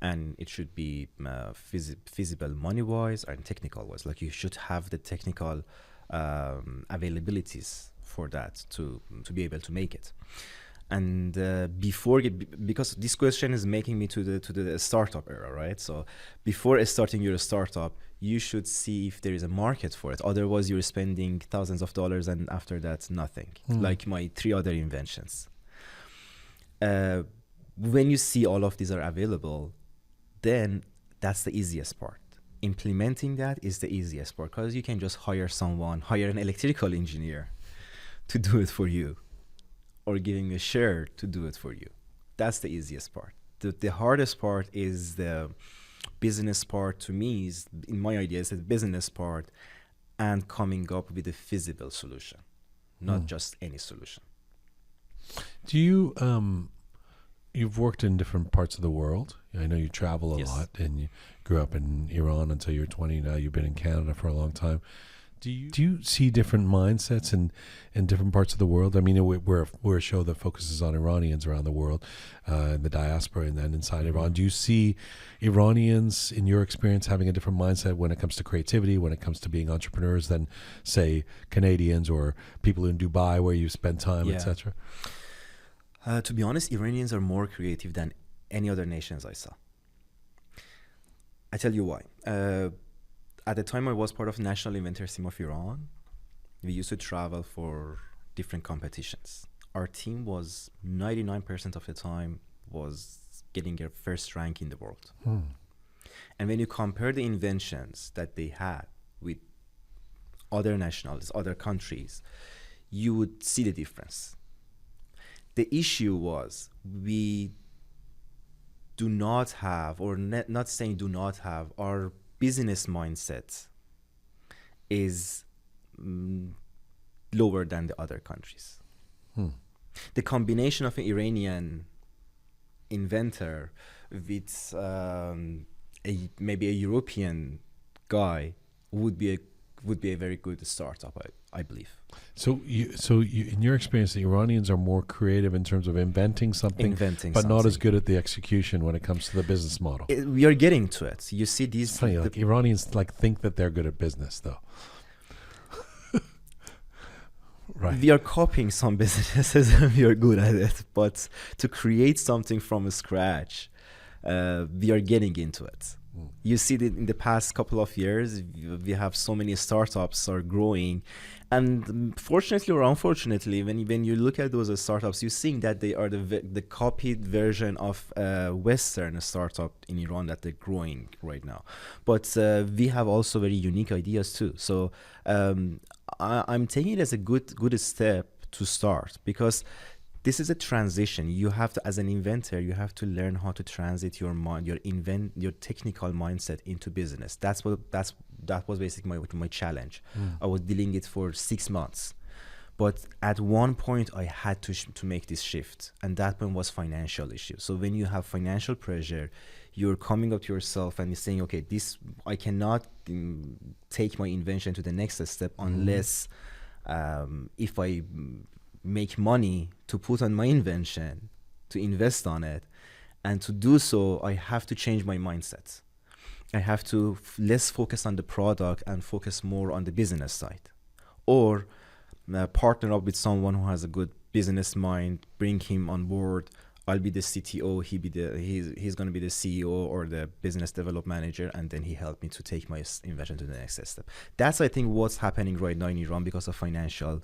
And it should be feasible money-wise and technical-wise. Like you should have the technical availabilities for that to be able to make it. And because this question is making me to the startup era, right? So before starting your startup, you should see if there is a market for it. Otherwise, you're spending thousands of dollars, and after that, nothing. Like my 3 other inventions. When you see all of these are available, then that's the easiest part. Implementing that is the easiest part, because you can just hire an electrical engineer to do it for you, or giving a share to do it for you. That's the easiest part. The hardest part is the business part. To me, is, in my idea, is the business part and coming up with a feasible solution, not just any solution. Do you, you've worked in different parts of the world. I know you travel a lot, and you grew up in Iran until you're 20. Now you've been in Canada for a long time. Do you see different mindsets in different parts of the world? I mean, we're a show that focuses on Iranians around the world, the diaspora, and then inside Iran. Do you see Iranians, in your experience, having a different mindset when it comes to creativity, when it comes to being entrepreneurs, than, say, Canadians or people in Dubai where you spend time, etc.? To be honest, Iranians are more creative than any other nations I saw. I tell you why. At the time I was part of the National Inventors team of Iran, we used to travel for different competitions. Our team was 99% of the time was getting their first rank in the world. And when you compare the inventions that they had with other nationalities, other countries, you would see the difference. The issue was we do not have, or not saying do not have, our business mindset is lower than the other countries. The combination of an Iranian inventor with maybe a European guy would be a very good startup, I believe. So in your experience, the Iranians are more creative in terms of inventing something, but not as good at the execution when it comes to the business model. We are getting to it. You see these. It's funny, like Iranians think that they're good at business, though. Right. We are copying some businesses and we are good at it, but to create something from scratch, we are getting into it. You see that in the past couple of years, we have so many startups are growing, and fortunately or unfortunately, when you look at those startups, you see that they are the copied version of Western startup in Iran that they're growing right now. But we have also very unique ideas too. So I'm taking it as a good step to start, because this is a transition. You have to, as an inventor, you have to learn how to transit your mind, your technical mindset into business. That was basically my challenge. I was dealing it for 6 months, but at one point I had to make this shift, and that one was financial issue. So when you have financial pressure, you're coming up to yourself and you're saying, okay, I cannot take my invention to the next step unless if I make money to put on my invention, to invest on it. And to do so, I have to change my mindset. I have to less focus on the product and focus more on the business side. Or partner up with someone who has a good business mind, bring him on board. I'll be the CTO, he's going to be the CEO or the business development manager, and then he helped me to take my invention to the next step. That's, I think, what's happening right now in Iran because of financial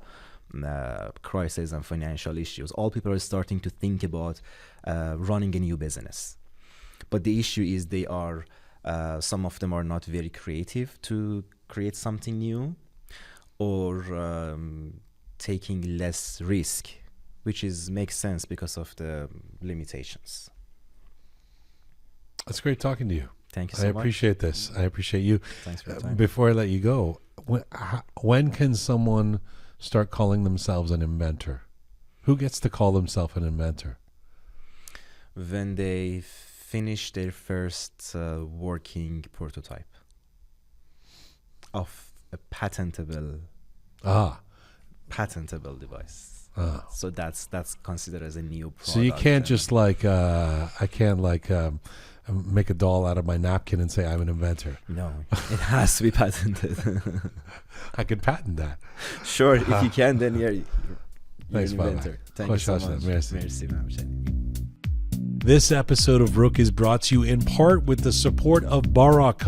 crisis and financial issues. All people are starting to think about running a new business, but the issue is they are some of them are not very creative to create something new, or taking less risk, which makes sense because of the limitations. It's great talking to you. Thank you so much. I appreciate this. I appreciate you. Thanks for your time. Before I let you go, when can someone start calling themselves an inventor? Who gets to call themselves an inventor? When they finish their first working prototype of a patentable device. So that's considered as a new product. So you can't just I can't make a doll out of my napkin and say I'm an inventor. No, it has to be patented. I could patent that. Sure, if you can, then Thanks, You're an Babak. inventor. Thank you so خوش much. آمدید. Merci, ممنون. This episode of Roqe is brought to you in part with the support of Babak,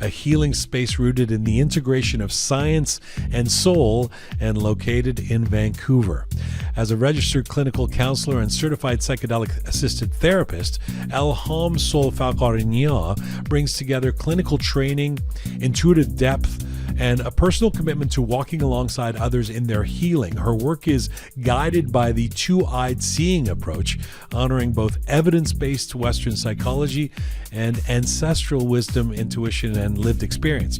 a healing space rooted in the integration of science and soul and located in Vancouver. As a registered clinical counselor and certified psychedelic-assisted therapist, Elham Sol Falqariniya brings together clinical training, intuitive depth, and a personal commitment to walking alongside others in their healing. Her work is guided by the two-eyed seeing approach, honoring both evidence-based Western psychology and ancestral wisdom, intuition, and lived experience.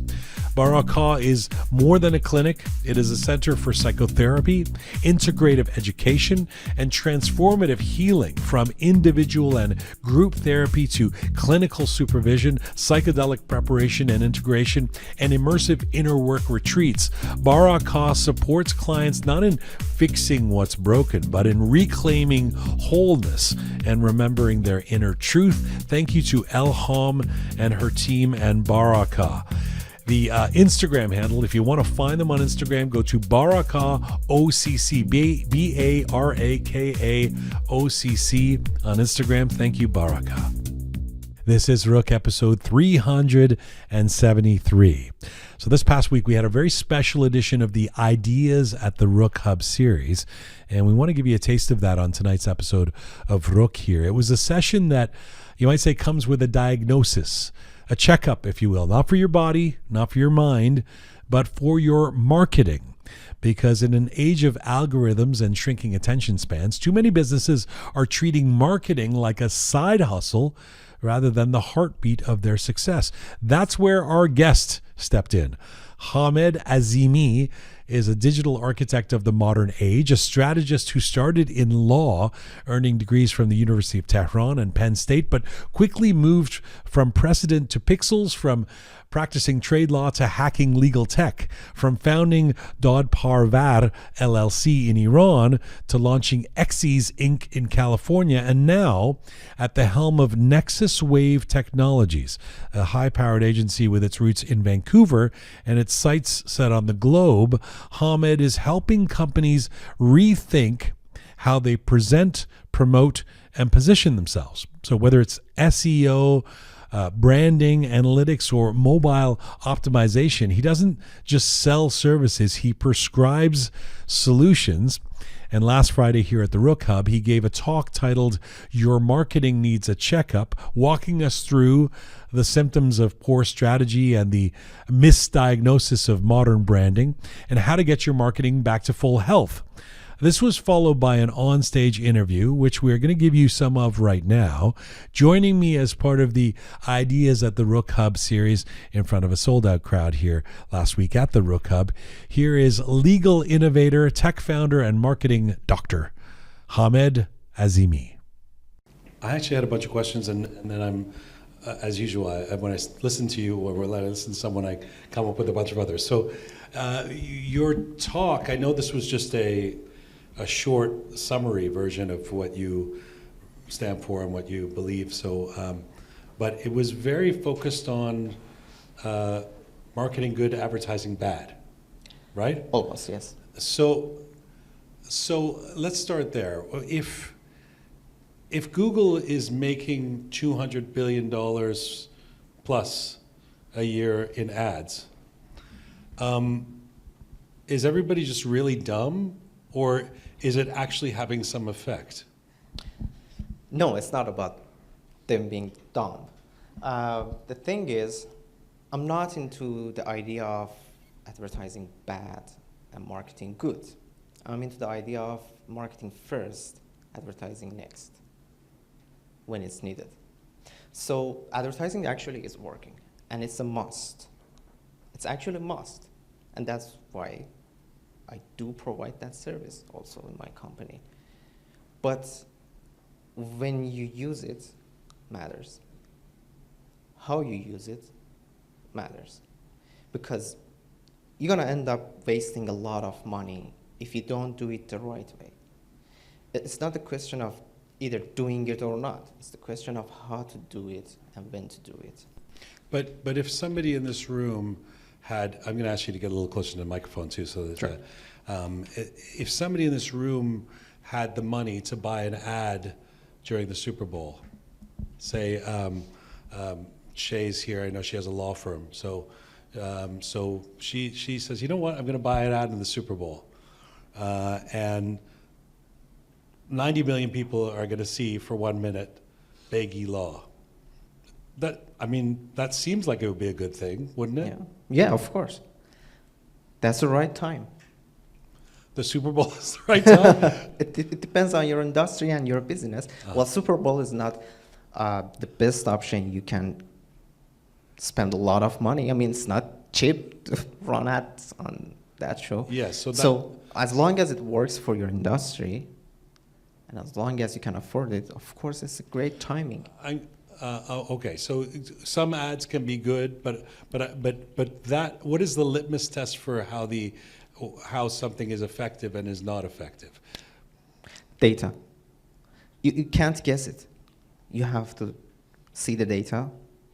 Babak is more than a clinic. It is a center for psychotherapy, integrative education, and transformative healing, from individual and group therapy to clinical supervision, psychedelic preparation and integration, and immersive inner work retreats. Babak supports clients not in fixing what's broken, but in reclaiming wholeness and remembering their inner truth. Thank you to Elham and her team and Babak. The Instagram handle, if you want to find them on Instagram, go to Baraka OCC, Baraka OCC on Instagram. Thank you, Baraka. This is Roqe episode 373. So this past week, we had a very special edition of the Ideas at the Roqe Hub series, and we want to give you a taste of that on tonight's episode of Roqe here. It was a session that you might say comes with a diagnosis, a checkup, if you will, not for your body, not for your mind, but for your marketing. Because in an age of algorithms and shrinking attention spans, too many businesses are treating marketing like a side hustle rather than the heartbeat of their success. That's where our guest stepped in. Hamed Azimi is a digital architect of the modern age, a strategist who started in law, earning degrees from the University of Tehran and Penn State, but quickly moved from precedent to pixels, from practicing trade law to hacking legal tech, from founding Dod Parvar LLC in Iran to launching Exes Inc. in California, and now at the helm of NexusWave Technologies, a high-powered agency with its roots in Vancouver and its sights set on the globe. Hamed is helping companies rethink how they present, promote, and position themselves. So whether it's SEO, branding, analytics, or mobile optimization, he doesn't just sell services, he prescribes solutions. And last Friday here at the Roqe Hub, he gave a talk titled "Your Marketing Needs a Checkup," walking us through the symptoms of poor strategy and the misdiagnosis of modern branding, and how to get your marketing back to full health. This was followed by an on-stage interview, which we're going to give you some of right now. Joining me as part of the Ideas at the Roqe Hub series in front of a sold-out crowd here last week at the Roqe Hub, here is legal innovator, tech founder, and marketing doctor, Hamed Azimi. I actually had a bunch of questions, and then I'm, as usual, when I listen to you or when I listen to someone, I come up with a bunch of others. So your talk, I know this was just a short summary version of what you stand for and what you believe. So, but it was very focused on marketing good, advertising bad, right? Almost, yes. So let's start there. If Google is making $200 billion plus a year in ads, is everybody just really dumb, or is it actually having some effect? No, it's not about them being dumb. The thing is, I'm not into the idea of advertising bad and marketing good. I'm into the idea of marketing first, advertising next, when it's needed. So advertising actually is working, and it's a must. It's actually a must, and that's why I do provide that service also in my company. But when you use it matters. How you use it matters. Because you're gonna end up wasting a lot of money if you don't do it the right way. It's not a question of either doing it or not. It's the question of how to do it and when to do it. But if somebody in this room I'm going to ask you to get a little closer to the microphone too, so that Sure. if somebody in this room had the money to buy an ad during the Super Bowl, say Shay's here, I know she has a law firm, so she says, you know what, I'm going to buy an ad in the Super Bowl, and 90 million people are going to see for 1 minute Beggy Law. That seems like it would be a good thing, wouldn't it? Yeah, of course. That's the right time. The Super Bowl is the right time? It depends on your industry and your business. Well, Super Bowl is not the best option. You can spend a lot of money. I mean, it's not cheap to run ads on that show. Yes. So as long as it works for your industry, and as long as you can afford it, of course, it's a great timing. Okay, so some ads can be good, but that, what is the litmus test for how something is effective and is not effective? Data. You can't guess it. You have to see the data,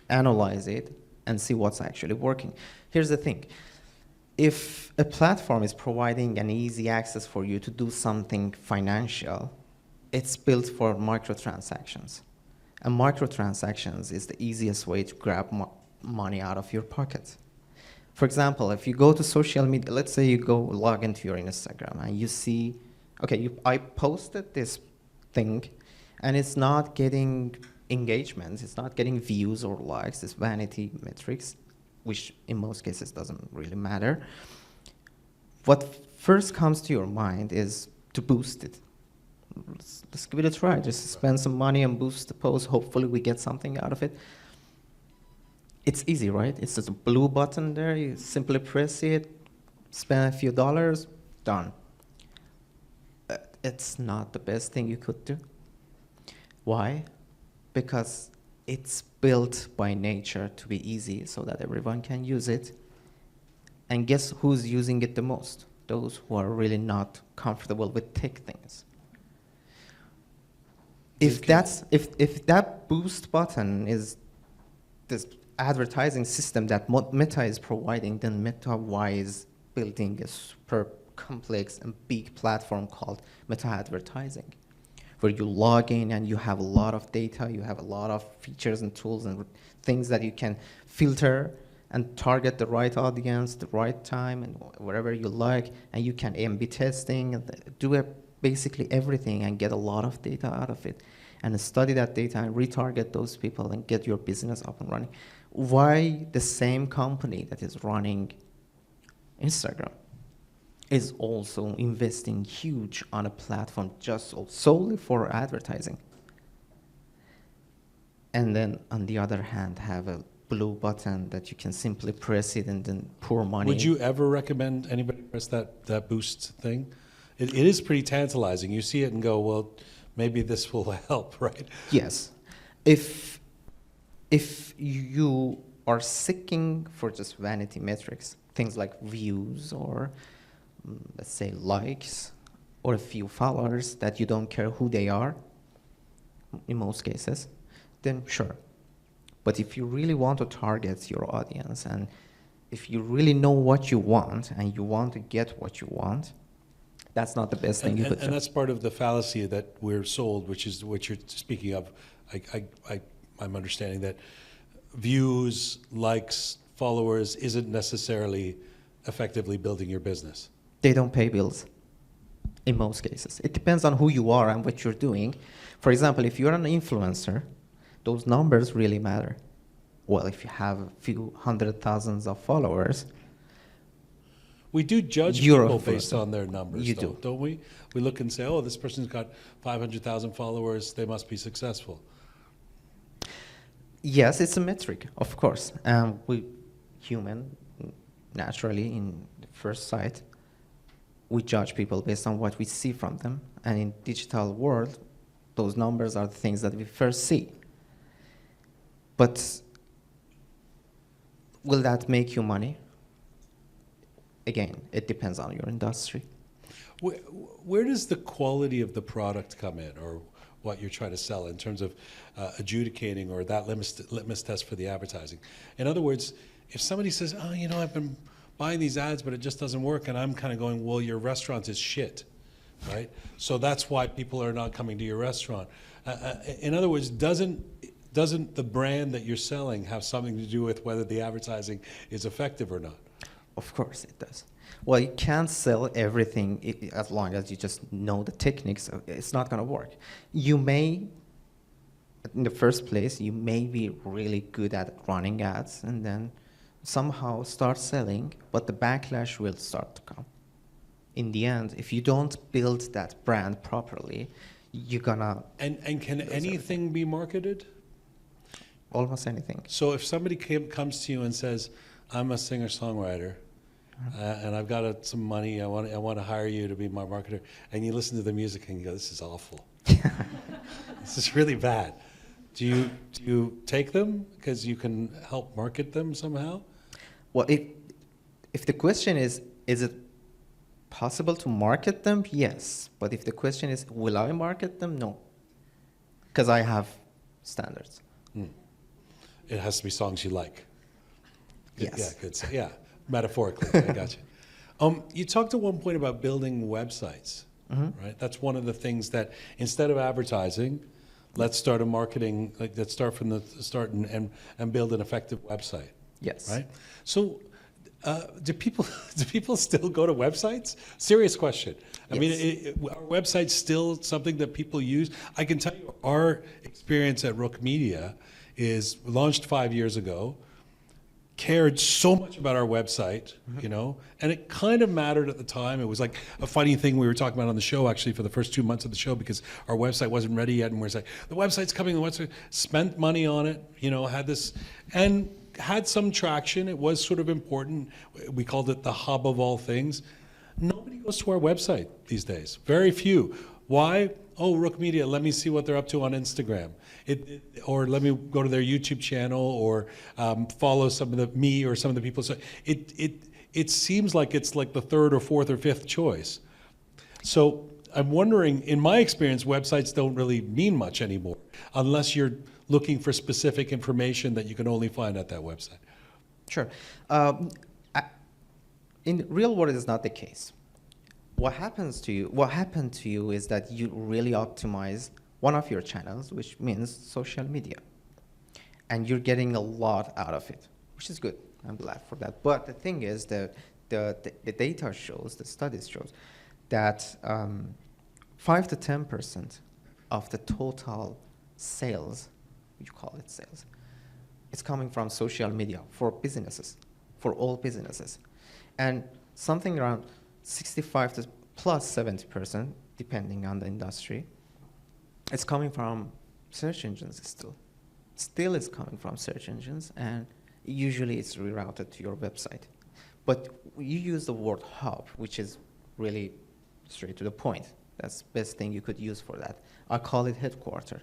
analyze it, and see what's actually working. Here's the thing. If a platform is providing an easy access for you to do something financial, it's built for microtransactions. And microtransactions is the easiest way to grab money out of your pocket. For example, if you go to social media, let's say you go log into your Instagram and you see, okay, I posted this thing and it's not getting engagement, it's not getting views or likes, it's vanity metrics, which in most cases doesn't really matter. What first comes to your mind is to boost it. Let's give it a try. Just spend some money and boost the post. Hopefully we get something out of it. It's easy, right? It's just a blue button there. You simply press it, spend a few dollars, done. It's not the best thing you could do. Why? Because it's built by nature to be easy so that everyone can use it. And guess who's using it the most? Those who are really not comfortable with tech things. If that boost button is this advertising system that Meta is providing, then Meta is building a super complex and big platform called Meta Advertising, where you log in and you have a lot of data, you have a lot of features and tools and things that you can filter and target the right audience, the right time, and wherever you like, and you can A/B testing, and do basically everything and get a lot of data out of it, and study that data and retarget those people and get your business up and running. Why the same company that is running Instagram is also investing huge on a platform just solely for advertising, and then on the other hand have a blue button that you can simply press it and then pour money. Would you ever recommend anybody press that boost thing? It is pretty tantalizing. You see it and go, well, maybe this will help, right? Yes. If you are seeking for just vanity metrics, things like views or let's say likes or a few followers that you don't care who they are, in most cases, then sure. But if you really want to target your audience and if you really know what you want and you want to get what you want, that's not the best thing you could do. And that's part of the fallacy that we're sold, which is what you're speaking of. I'm understanding that views, likes, followers isn't necessarily effectively building your business. They don't pay bills in most cases. It depends on who you are and what you're doing. For example, if you're an influencer, those numbers really matter. Well, if you have a few hundred thousands of followers, we do judge people based on their numbers, don't we? We look and say, oh, this person's got 500,000 followers, they must be successful. Yes, it's a metric, of course. We human, naturally, in the first sight, we judge people based on what we see from them. And in digital world, those numbers are the things that we first see. But will that make you money? Again, it depends on your industry. Where does the quality of the product come in, or what you're trying to sell in terms of adjudicating or that litmus test for the advertising? In other words, if somebody says, oh, I've been buying these ads, but it just doesn't work, and I'm kind of going, well, your restaurant is shit, right? So that's why people are not coming to your restaurant. In other words, doesn't the brand that you're selling have something to do with whether the advertising is effective or not? Of course it does. Well, you can't sell everything as long as you just know the techniques. It's not going to work. You may, in the first place, you may be really good at running ads and then somehow start selling, but the backlash will start to come. In the end, if you don't build that brand properly, you're gonna... And can anything be marketed? Almost anything. So if somebody comes to you and says, I'm a singer-songwriter, and I've got some money, I want to hire you to be my marketer, and you listen to the music and you go, this is awful. This is really bad. Do you take them because you can help market them somehow? Well, if the question is it possible to market them? Yes. But if the question is, will I market them? No. Because I have standards. It has to be songs you like. Yes. Yeah, good. Yeah, metaphorically, I got you. You talked at one point about building websites, right? That's one of the things that instead of advertising, let's start a marketing, let's start from the start and build an effective website. Yes. Right? So do people still go to websites? Serious question. I mean, are websites still something that people use? I can tell you our experience at Roqe Media is launched 5 years ago, cared so much about our website, and it kind of mattered at the time. It was like a funny thing we were talking about on the show, actually, for the first 2 months of the show, because our website wasn't ready yet, and we're like, the website's coming, the website, spent money on it, had this, and had some traction. It was sort of important. We called it the hub of all things. Nobody goes to our website these days. Very few. Why? Oh, Roqe Media, let me see what they're up to on Instagram. Or let me go to their YouTube channel, or follow some of me or some of the people. So it seems like it's like the third or fourth or fifth choice. So I'm wondering, in my experience, websites don't really mean much anymore, unless you're looking for specific information that you can only find at that website. Sure. In the real world, it's not the case. What happened to you is that you really optimize one of your channels, which means social media. And you're getting a lot out of it, which is good. I'm glad for that. But the thing is that the data shows, the studies shows, that 5 to 10% of the total sales, you call it sales, it's coming from social media for businesses, for all businesses. And something around 65 to plus 70%, depending on the industry, it's coming from search engines still. Still it's coming from search engines, and usually it's rerouted to your website. But you use the word hub, which is really straight to the point. That's the best thing you could use for that. I call it headquarter.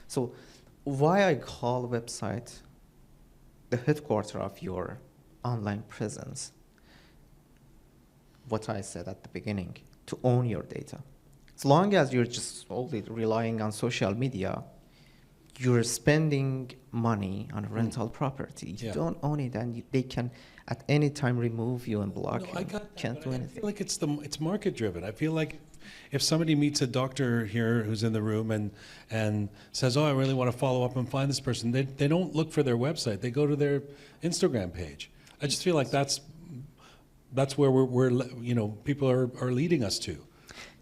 So why I call website the headquarter of your online presence? What I said at the beginning, to own your data. As long as you're just only relying on social media, you're spending money on rental property. You don't own it, and they can at any time remove you and block you. I got that, Can't do anything. I feel like it's market driven. I feel like if somebody meets a doctor here who's in the room and says, oh, I really want to follow up and find this person, they don't look for their website. They go to their Instagram page. I just feel like that's where we're people are leading us to.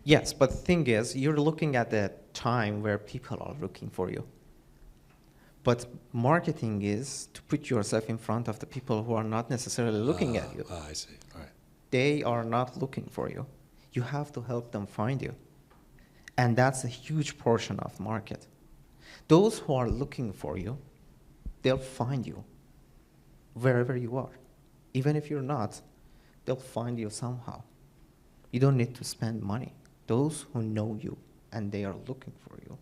Yes, but the thing is, you're looking at the time where people are looking for you. But marketing is to put yourself in front of the people who are not necessarily looking at you. I see. All right. They are not looking for you. You have to help them find you. And that's a huge portion of the market. Those who are looking for you, they'll find you wherever you are. Even if you're not, they'll find you somehow. You don't need to spend money. Those who know you and they are looking for you,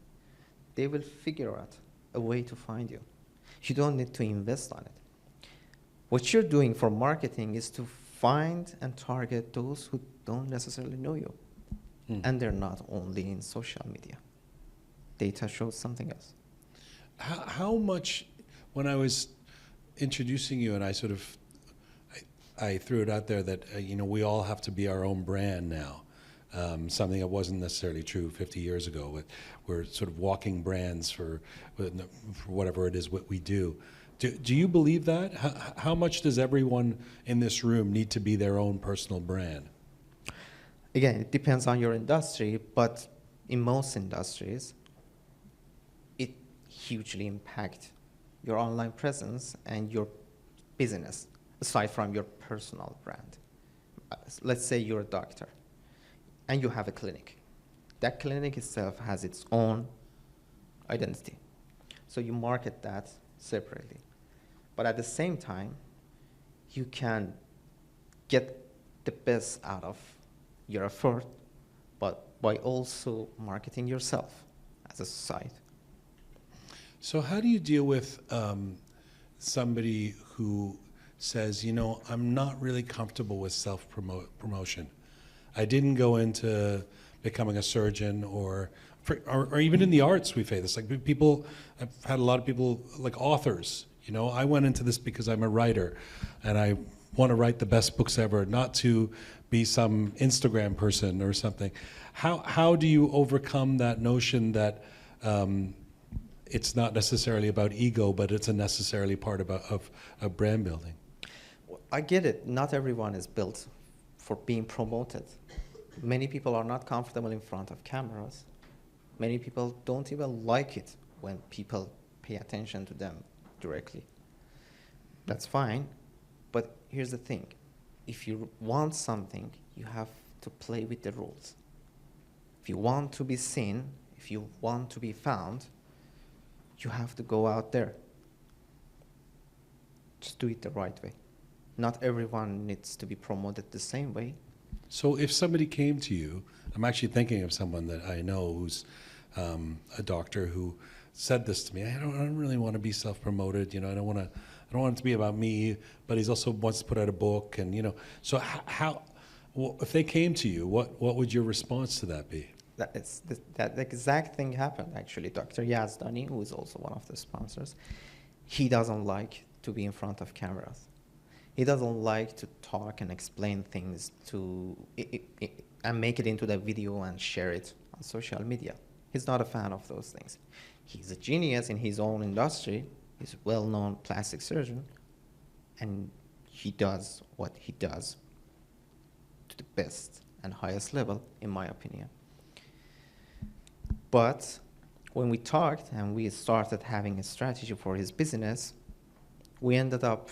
they will figure out a way to find you. You don't need to invest on it. What you're doing for marketing is to find and target those who don't necessarily know you. And they're not only in social media. Data shows something else. How much, when I was introducing you, and I threw it out there that we all have to be our own brand now. Something that wasn't necessarily true 50 years ago. We're sort of walking brands for whatever it is what we do. Do you believe that? How much does everyone in this room need to be their own personal brand? Again, it depends on your industry, but in most industries, it hugely impacts your online presence and your business, aside from your personal brand. Let's say you're a doctor and you have a clinic. That clinic itself has its own identity. So you market that separately. But at the same time, you can get the best out of your effort, but by also marketing yourself as a site. So how do you deal with somebody who says, I'm not really comfortable with self-promotion. I didn't go into becoming a surgeon or even in the arts we face this. Like people, I've had a lot of people, like authors, I went into this because I'm a writer and I want to write the best books ever, not to be some Instagram person or something. How do you overcome that notion that it's not necessarily about ego, but it's a necessarily part of brand building? I get it. Not everyone is built for being promoted. Many people are not comfortable in front of cameras. Many people don't even like it when people pay attention to them directly. That's fine, but here's the thing. If you want something, you have to play with the rules. If you want to be seen, if you want to be found, you have to go out there. Just do it the right way. Not everyone needs to be promoted the same way. So if somebody came to you, I'm actually thinking of someone that I know who's a doctor who said this to me. I don't really want to be self-promoted. I don't want it to be about me. But he's also wants to put out a book, and So if they came to you, what would your response to that be? That exact thing happened actually. Dr. Yazdani, who is also one of the sponsors, he doesn't like to be in front of cameras. He doesn't like to talk and explain things and make it into the video and share it on social media. He's not a fan of those things. He's a genius in his own industry. He's a well-known plastic surgeon, and he does what he does to the best and highest level, in my opinion. But when we talked and we started having a strategy for his business, he ended up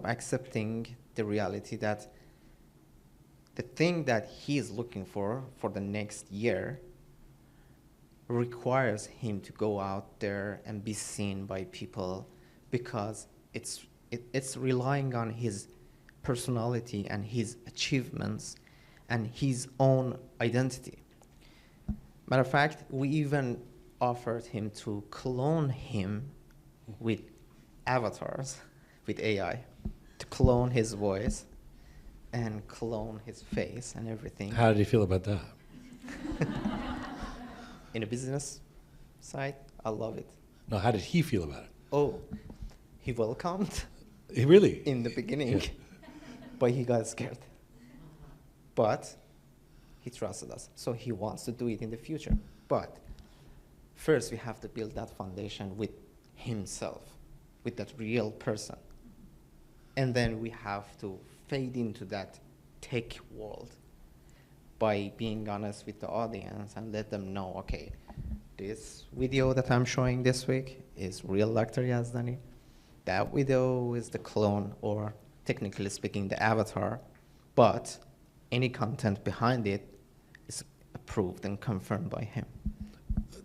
accepting the reality that the thing that he is looking for the next year requires him to go out there and be seen by people, because it's relying on his personality and his achievements and his own identity. Matter of fact, we even offered him to clone him with avatars, with AI, to clone his voice and clone his face and everything. How did he feel about that? In a business side, I love it. No, how did he feel about it? Oh, he welcomed He really? in the beginning, but he got scared. But he trusted us, so he wants to do it in the future. But first, we have to build that foundation with himself, with that real person. And then we have to fade into that tech world by being honest with the audience and let them know, okay, this video that I'm showing this week is real Dr. Yazdani. That video is the clone, or technically speaking, the avatar, but any content behind it is approved and confirmed by him.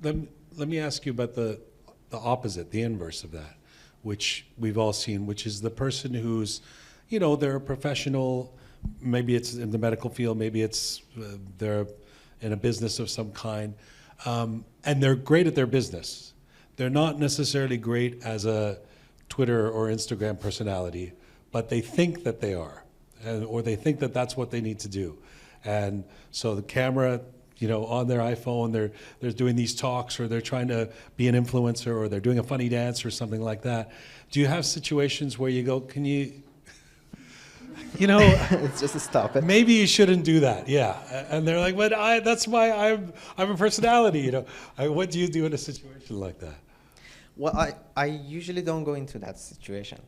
Let me ask you about the opposite, the inverse of that, which we've all seen, which is the person who's, they're a professional, maybe it's in the medical field, maybe it's they're in a business of some kind, and they're great at their business. They're not necessarily great as a Twitter or Instagram personality, but they think that they are, or they think that that's what they need to do. And so the camera on their iPhone, they're doing these talks, or they're trying to be an influencer, or they're doing a funny dance or something like that. Do you have situations where you go, can you, It's just stop it. maybe you shouldn't do that? Yeah. And they're like, but that's why I'm a personality, What do you do in a situation like that? Well, I usually don't go into that situation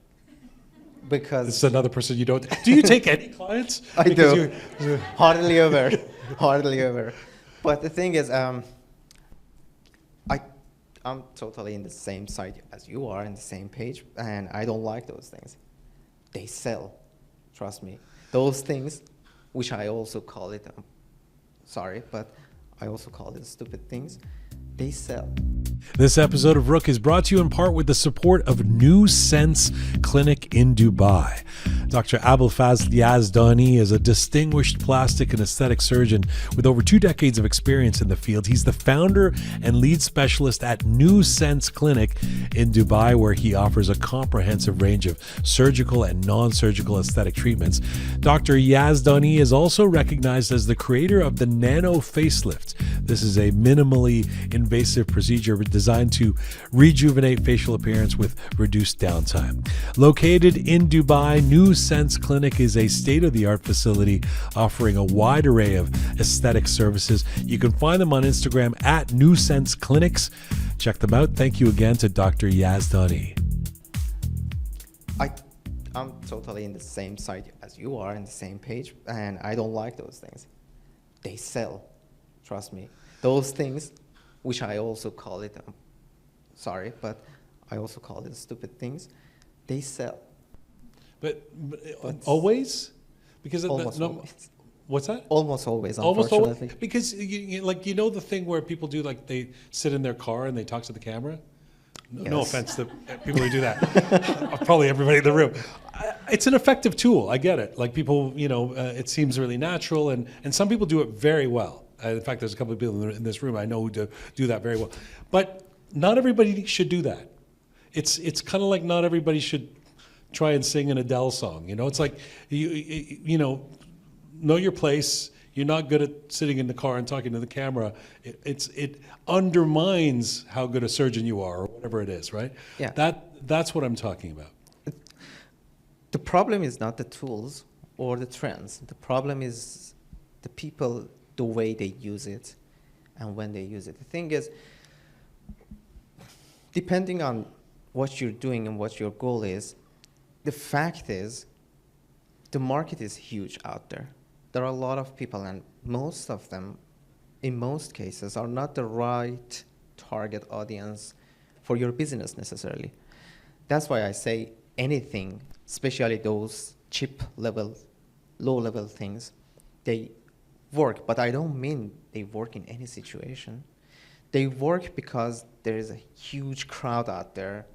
because It's another person you don't. Do you take any clients? I Because do. Hardly ever. Hardly ever. But the thing is, I'm totally in the same side as you are, in the same page, and I don't like those things. They sell, trust me. Those things, which I also call it, sorry, but I also call it stupid things, they sell. This episode of Roqe is brought to you in part with the support of New Sense Clinic in Dubai. Dr. Abulfaz Yazdani is a distinguished plastic and aesthetic surgeon with over 2 decades of experience in the field. He's the founder and lead specialist at New Sense Clinic in Dubai, where he offers a comprehensive range of surgical and non-surgical aesthetic treatments. Dr. Yazdani is also recognized as the creator of the Nano Facelift. This is a minimally invasive procedure designed to rejuvenate facial appearance with reduced downtime. Located in Dubai, New Sense Clinic is a state-of-the-art facility offering a wide array of aesthetic services. You can find them on Instagram at New Sense Clinics. Check them out. Thank you again to Dr. Yazdani. I'm totally in the same side as you are, in the same page, and I don't like those things. They sell, trust me. Those things, which I also call it, sorry, but I also call it stupid things, they sell. But always? Because Almost always. What's that? Almost always, Almost unfortunately. always? Because the thing where people do, like, they sit in their car and they talk to the camera? No Yes. offense to people who do that. Probably everybody in the room. It's an effective tool. I get it. Like, people, it seems really natural, and some people do it very well. In fact, there's a couple of people in this room I know who do that very well. But not everybody should do that. It's kind of like not everybody should try and sing an Adele song. It's like, know your place. You're not good at sitting in the car and talking to the camera. It undermines how good a surgeon you are, or whatever it is, right? Yeah. That's what I'm talking about. The problem is not the tools or the trends. The problem is the people, the way they use it and when they use it. The thing is, depending on what you're doing and what your goal is, the fact is the market is huge out there. There are a lot of people, and most of them, in most cases, are not the right target audience for your business necessarily. That's why I say anything, especially those chip level, low level things, they work, but I don't mean they work in any situation. They work because there is a huge crowd out there,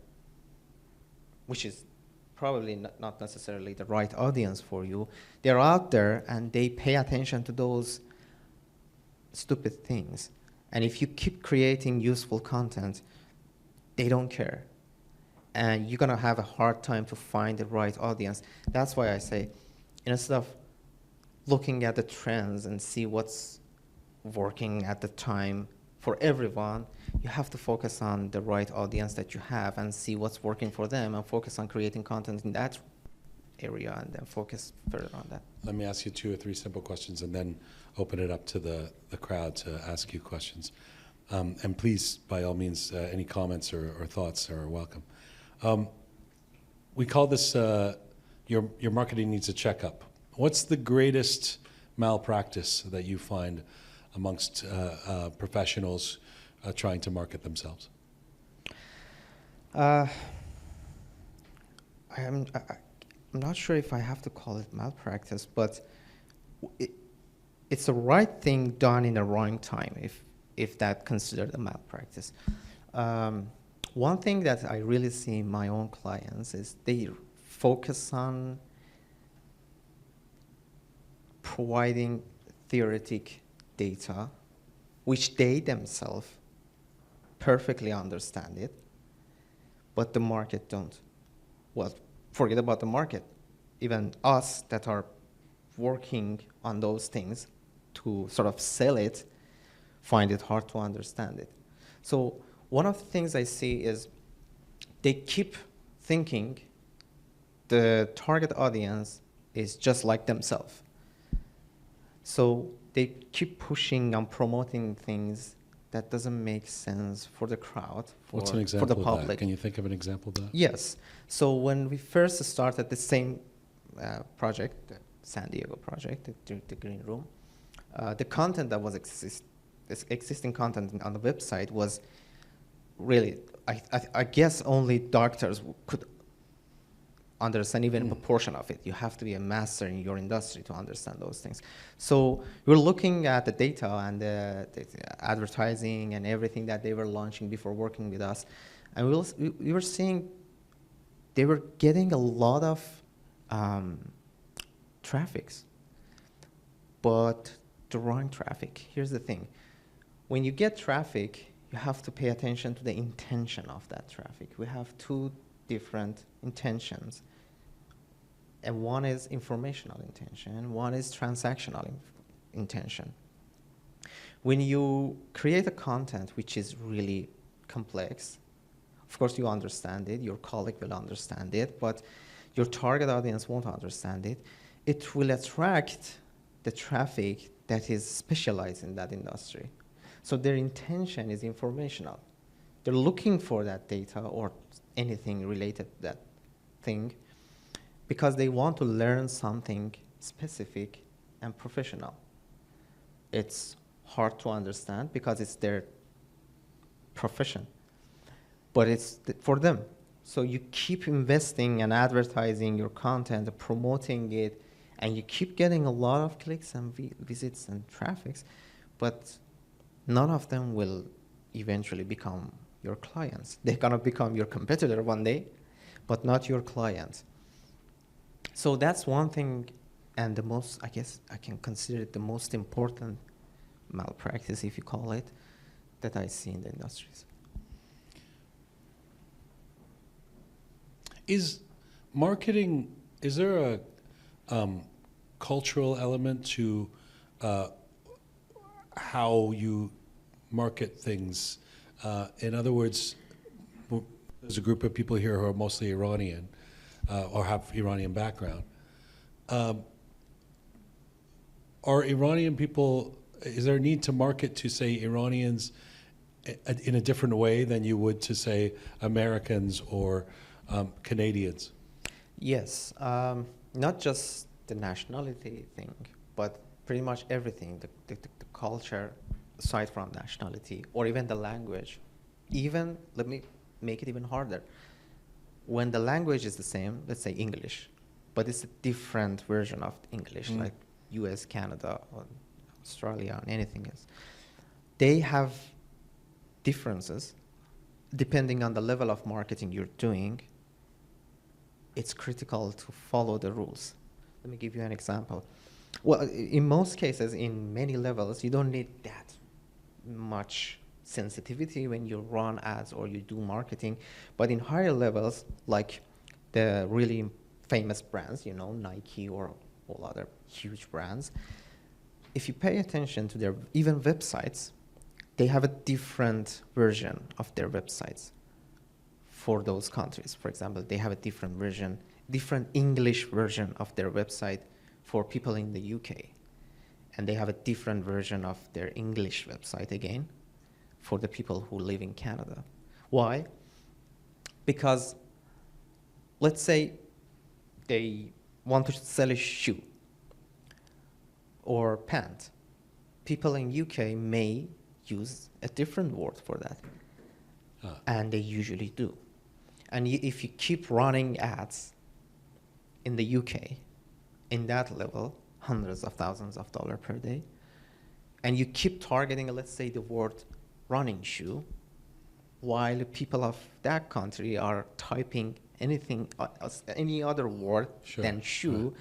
which is probably not necessarily the right audience for you. They're out there and they pay attention to those stupid things. And if you keep creating useful content, they don't care. And you're gonna have a hard time to find the right audience. That's why I say, instead of looking at the trends and see what's working at the time for everyone, you have to focus on the right audience that you have and see what's working for them and focus on creating content in that area and then focus further on that. Let me ask you 2 or 3 simple questions and then open it up to the crowd to ask you questions. And please, by all means, any comments or thoughts are welcome. We call this your marketing needs a checkup. What's the greatest malpractice that you find amongst professionals trying to market themselves? I'm not sure if I have to call it malpractice, but it's the right thing done in the wrong time, if that considered a malpractice. One thing that I really see in my own clients is they focus on providing theoretic data, which they themselves perfectly understand it, but the market don't. Well, forget about the market. Even us that are working on those things to sort of sell it, find it hard to understand it. So one of the things I see is they keep thinking the target audience is just like themselves. So they keep pushing and promoting things that doesn't make sense for the crowd, What's an for example the of public. that? Can you think of an example of that? Yes. So when we first started the same project, the San Diego project, the Green Room, the content that was existing content on the website was really, I guess only doctors could understand even a portion of it. You have to be a master in your industry to understand those things. So we're looking at the data and the advertising and everything that they were launching before working with us. And we were seeing they were getting a lot of traffics, but the wrong traffic. Here's the thing. When you get traffic, you have to pay attention to the intention of that traffic. We have two different intentions. And one is informational intention, one is transactional intention. When you create a content which is really complex, of course you understand it, your colleague will understand it, but your target audience won't understand it. It will attract the traffic that is specialized in that industry. So their intention is informational. They're looking for that data or anything related to that thing because they want to learn something specific and professional. It's hard to understand because it's their profession, but it's for them. So you keep investing and advertising your content, promoting it, and you keep getting a lot of clicks and visits and traffics, but none of them will eventually become your clients. They're gonna become your competitor one day, but not your client. So that's one thing, and the most, I guess I can consider it the most important malpractice, if you call it, that I see in the industries. Is marketing, is there a cultural element to how you market things? In other words, there's a group of people here who are mostly Iranian or have Iranian background. Are Iranian people, is there a need to market to, say, Iranians in a different way than you would to, say, Americans or Canadians? Yes, not just the nationality thing, but pretty much everything, the culture, aside from nationality, or even the language. Even, let me make it even harder. When the language is the same, let's say English, but it's a different version of English, like US, Canada, or Australia, and anything else, they have differences depending on the level of marketing you're doing. It's critical to follow the rules. Let me give you an example. Well, in most cases, in many levels, you don't need that much sensitivity when you run ads or you do marketing. But in higher levels, like the really famous brands, you know, Nike or all other huge brands, if you pay attention to their even websites, they have a different version of their websites for those countries. For example, they have a different version, different English version of their website for people in the UK. And they have a different version of their English website again for the people who live in Canada. Why? Because let's say they want to sell a shoe or pant. People in UK may use a different word for that. And they usually do. And if you keep running ads in the UK in that level, hundreds of thousands of dollars per day, and you keep targeting, let's say, the word running shoe, while people of that country are typing anything, any other word than shoe,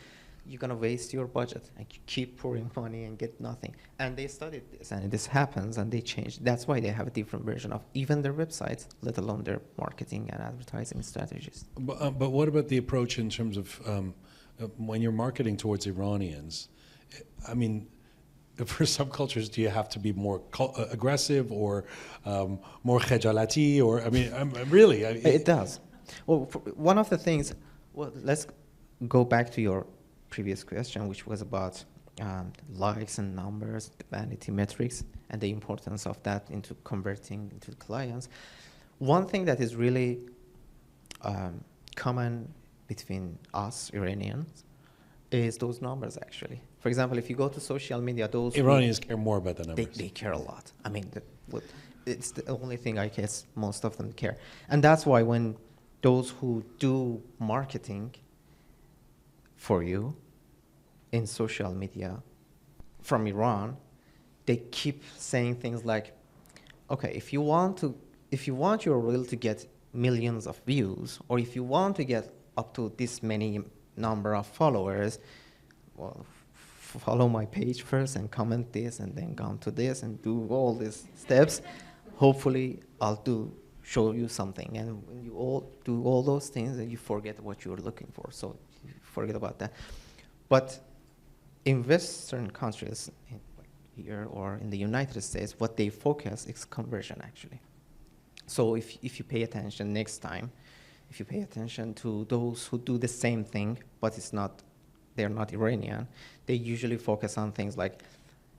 you're going to waste your budget and you keep pouring money and get nothing. And they studied this, and this happens, and they change. That's why they have a different version of even their websites, let alone their marketing and advertising strategies. But what about the approach in terms of when you're marketing towards Iranians? I mean, for some cultures, do you have to be more aggressive or more khajalati? Or, I mean, really? It does. Well, one of the things, well, let's go back to your previous question, which was about likes and numbers, the vanity metrics, and the importance of that into converting into clients. One thing that is really common between us Iranians is those numbers, actually. For example, if you go to social media, those Iranians care more about the numbers. they care a lot. I mean, it's the only thing I guess most of them care. And that's why when those who do marketing for you in social media from Iran, they keep saying things like, okay, if you want your reel to get millions of views, or if you want to get up to this many number of followers, well, follow my page first and comment this and then go to this and do all these steps. Hopefully I'll show you something. And when you all do all those things, then you forget what you're looking for. So you forget about that. But in Western countries, here or in the United States, what they focus is conversion, actually. So if you pay attention next time, if you pay attention to those who do the same thing, but they're not Iranian, they usually focus on things like,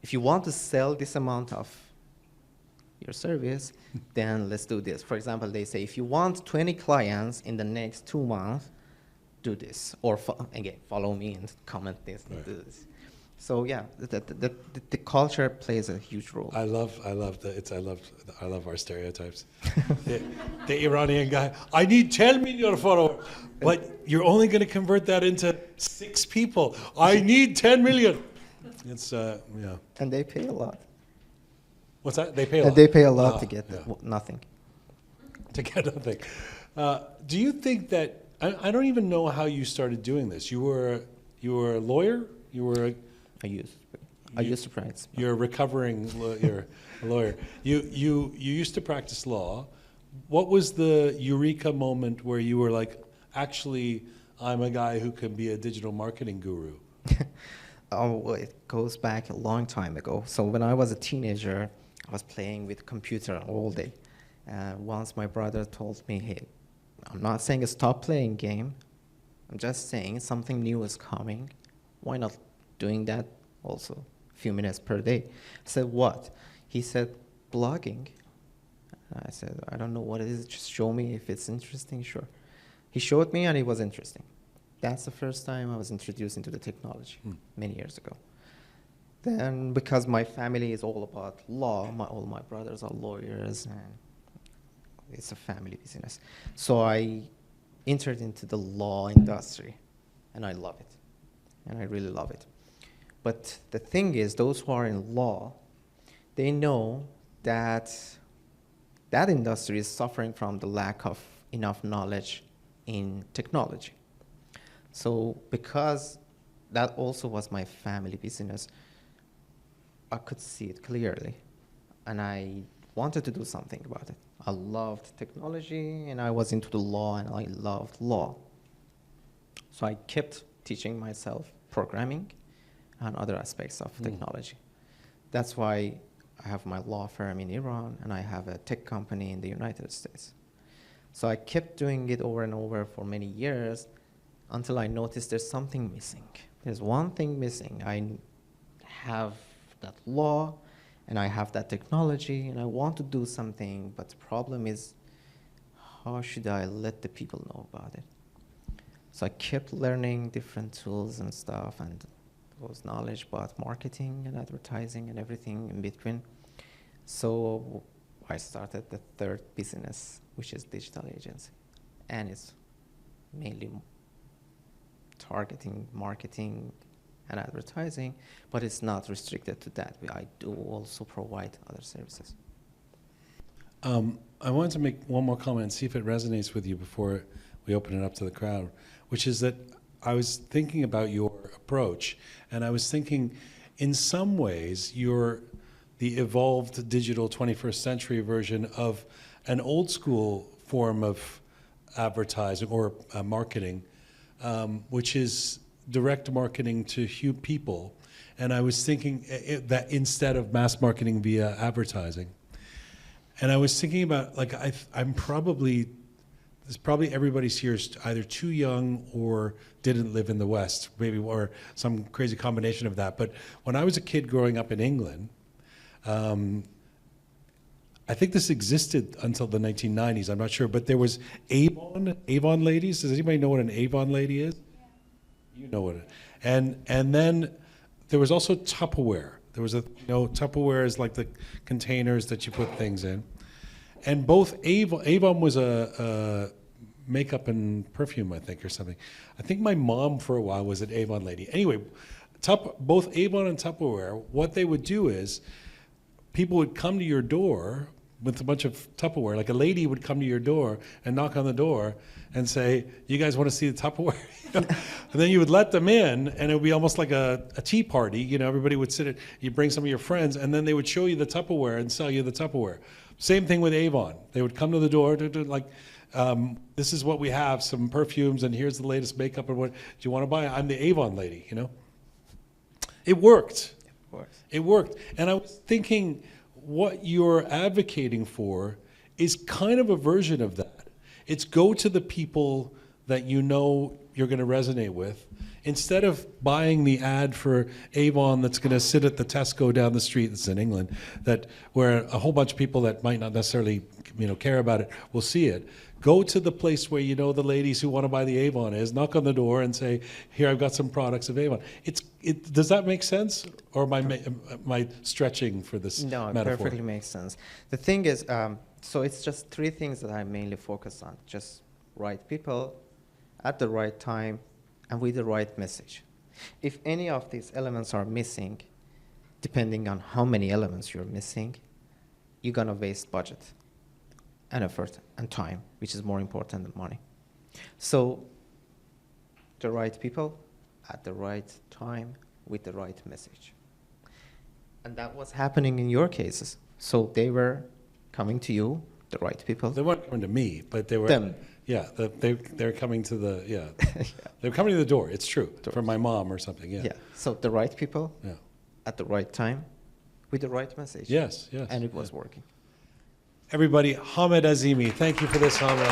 if you want to sell this amount of your service, then let's do this. For example, they say, if you want 20 clients in the next 2 months, do this. Or again, follow me and comment this and do this. So yeah, the culture plays a huge role. I love our stereotypes. the Iranian guy, I need 10 million followers, but you're only going to convert that into 6 people. I need 10 million. It's yeah. And they pay a lot. What's that? They pay a lot. And they pay a lot to get nothing. To get nothing. Do you think that I don't even know how you started doing this? You were a lawyer. I used to practice. You're a recovering you're a lawyer. You used to practice law. What was the eureka moment where you were like, actually, I'm a guy who can be a digital marketing guru? Oh, it goes back a long time ago. So when I was a teenager, I was playing with computer all day. Once my brother told me, hey, I'm not saying stop playing game. I'm just saying something new is coming. Why not doing that also a few minutes per day? I said, what? He said, blogging. I said, I don't know what it is. Just show me if it's interesting. Sure. He showed me and it was interesting. That's the first time I was introduced into the technology many years ago. Then because my family is all about law, all my brothers are lawyers and it's a family business. So I entered into the law industry and I love it. And I really love it. But the thing is, those who are in law, they know that that industry is suffering from the lack of enough knowledge in technology. So because that also was my family business, I could see it clearly. And I wanted to do something about it. I loved technology, and I was into the law, and I loved law. So I kept teaching myself programming and other aspects of technology. That's why I have my law firm in Iran, and I have a tech company in the United States. So I kept doing it over and over for many years until I noticed there's something missing. There's one thing missing. I have that law, and I have that technology, and I want to do something, but the problem is, how should I let the people know about it? So I kept learning different tools and stuff, and was knowledge about marketing and advertising and everything in between. So I started the third business, which is digital agency. And it's mainly targeting, marketing, and advertising, but it's not restricted to that. I do also provide other services. I wanted to make one more comment and see if it resonates with you before we open it up to the crowd, which is that I was thinking about your approach, and I was thinking, in some ways, you're the evolved digital 21st century version of an old school form of advertising or marketing, which is direct marketing to people. And I was thinking that instead of mass marketing via advertising. And I was thinking about, like, I'm probably, there's probably everybody's here is either too young or didn't live in the West, maybe, or some crazy combination of that. But when I was a kid growing up in England, I think this existed until the 1990s, I'm not sure, but there was Avon ladies. Does anybody know what an Avon lady is? You know what it is. And then there was also Tupperware. There was Tupperware is like the containers that you put things in. And both Avon was a makeup and perfume, I think, or something. I think my mom for a while was an Avon lady. Anyway, both Avon and Tupperware, what they would do is people would come to your door with a bunch of Tupperware. Like a lady would come to your door and knock on the door and say, "You guys want to see the Tupperware?" And then you would let them in, and it would be almost like a tea party. Everybody would sit. You bring some of your friends, and then they would show you the Tupperware and sell you the Tupperware. Same thing with Avon. They would come to the door, this is what we have, some perfumes, and here's the latest makeup, and what do you want to buy? I'm the Avon lady. It worked. It worked. And I was thinking, what you're advocating for is kind of a version of that. It's go to the people that you know you're going to resonate with. Instead of buying the ad for Avon that's going to sit at the Tesco down the street, that's in England, where a whole bunch of people that might not necessarily care about it will see it. Go to the place where the ladies who want to buy the Avon is, knock on the door and say, "Here, I've got some products of Avon." Does that make sense? Or am I stretching for this metaphor? No, it perfectly makes sense. The thing is, so it's just three things that I mainly focus on. Just right people at the right time and with the right message. If any of these elements are missing, depending on how many elements you're missing, you're going to waste budget and effort and time, which is more important than money. So the right people at the right time with the right message. And that was happening in your cases. So they were coming to you, the right people. They weren't coming to me, but they were. Them. Yeah, they're coming to the, yeah. They're coming to the door, it's true, from my mom or something, yeah. Yeah, so the right people at the right time with the right message. Yes. And it was working. Everybody, Hamed Azimi, thank you for this, Hamed.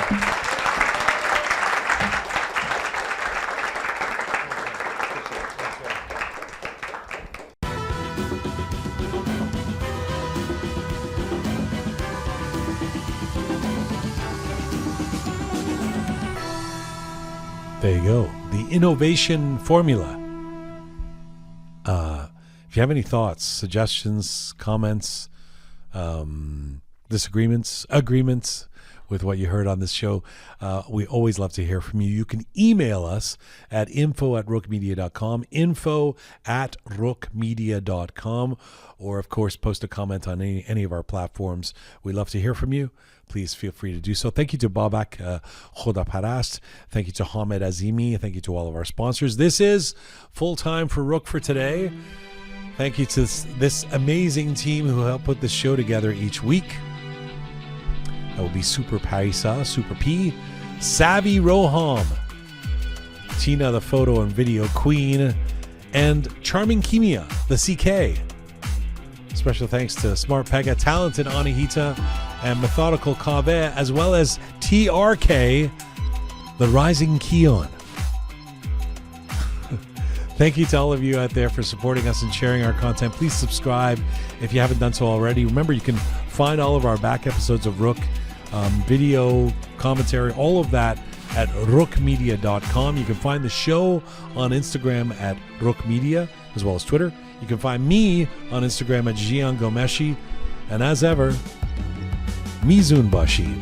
There you go. The innovation formula. If you have any thoughts, suggestions, comments, disagreements, agreements with what you heard on this show, we always love to hear from you. You can email us at info@roqemedia.com, info@roqemedia.com, or of course post a comment on any of our platforms. We love to hear from you. Please feel free to do so. Thank you to Babak Khodaparast. Thank you to Hamed Azimi. Thank you to all of our sponsors. This is Full Time for Roqe for today. Thank you to this amazing team who help put this show together each week. That will be Super Parisa, Super P, Savvy Roham, Tina the photo and video queen, and Charming Kimia, the CK. Special thanks to Smart Pega, Talented Anahita, and Methodical Kaveh, as well as TRK, the Rising Keon. Thank you to all of you out there for supporting us and sharing our content. Please subscribe if you haven't done so already. Remember, you can find all of our back episodes of Roqe, video, commentary, all of that at roqemedia.com. You can find the show on Instagram at Roqe Media, as well as Twitter. You can find me on Instagram at Jian Gomeshi. And as ever, Mizun Bashi.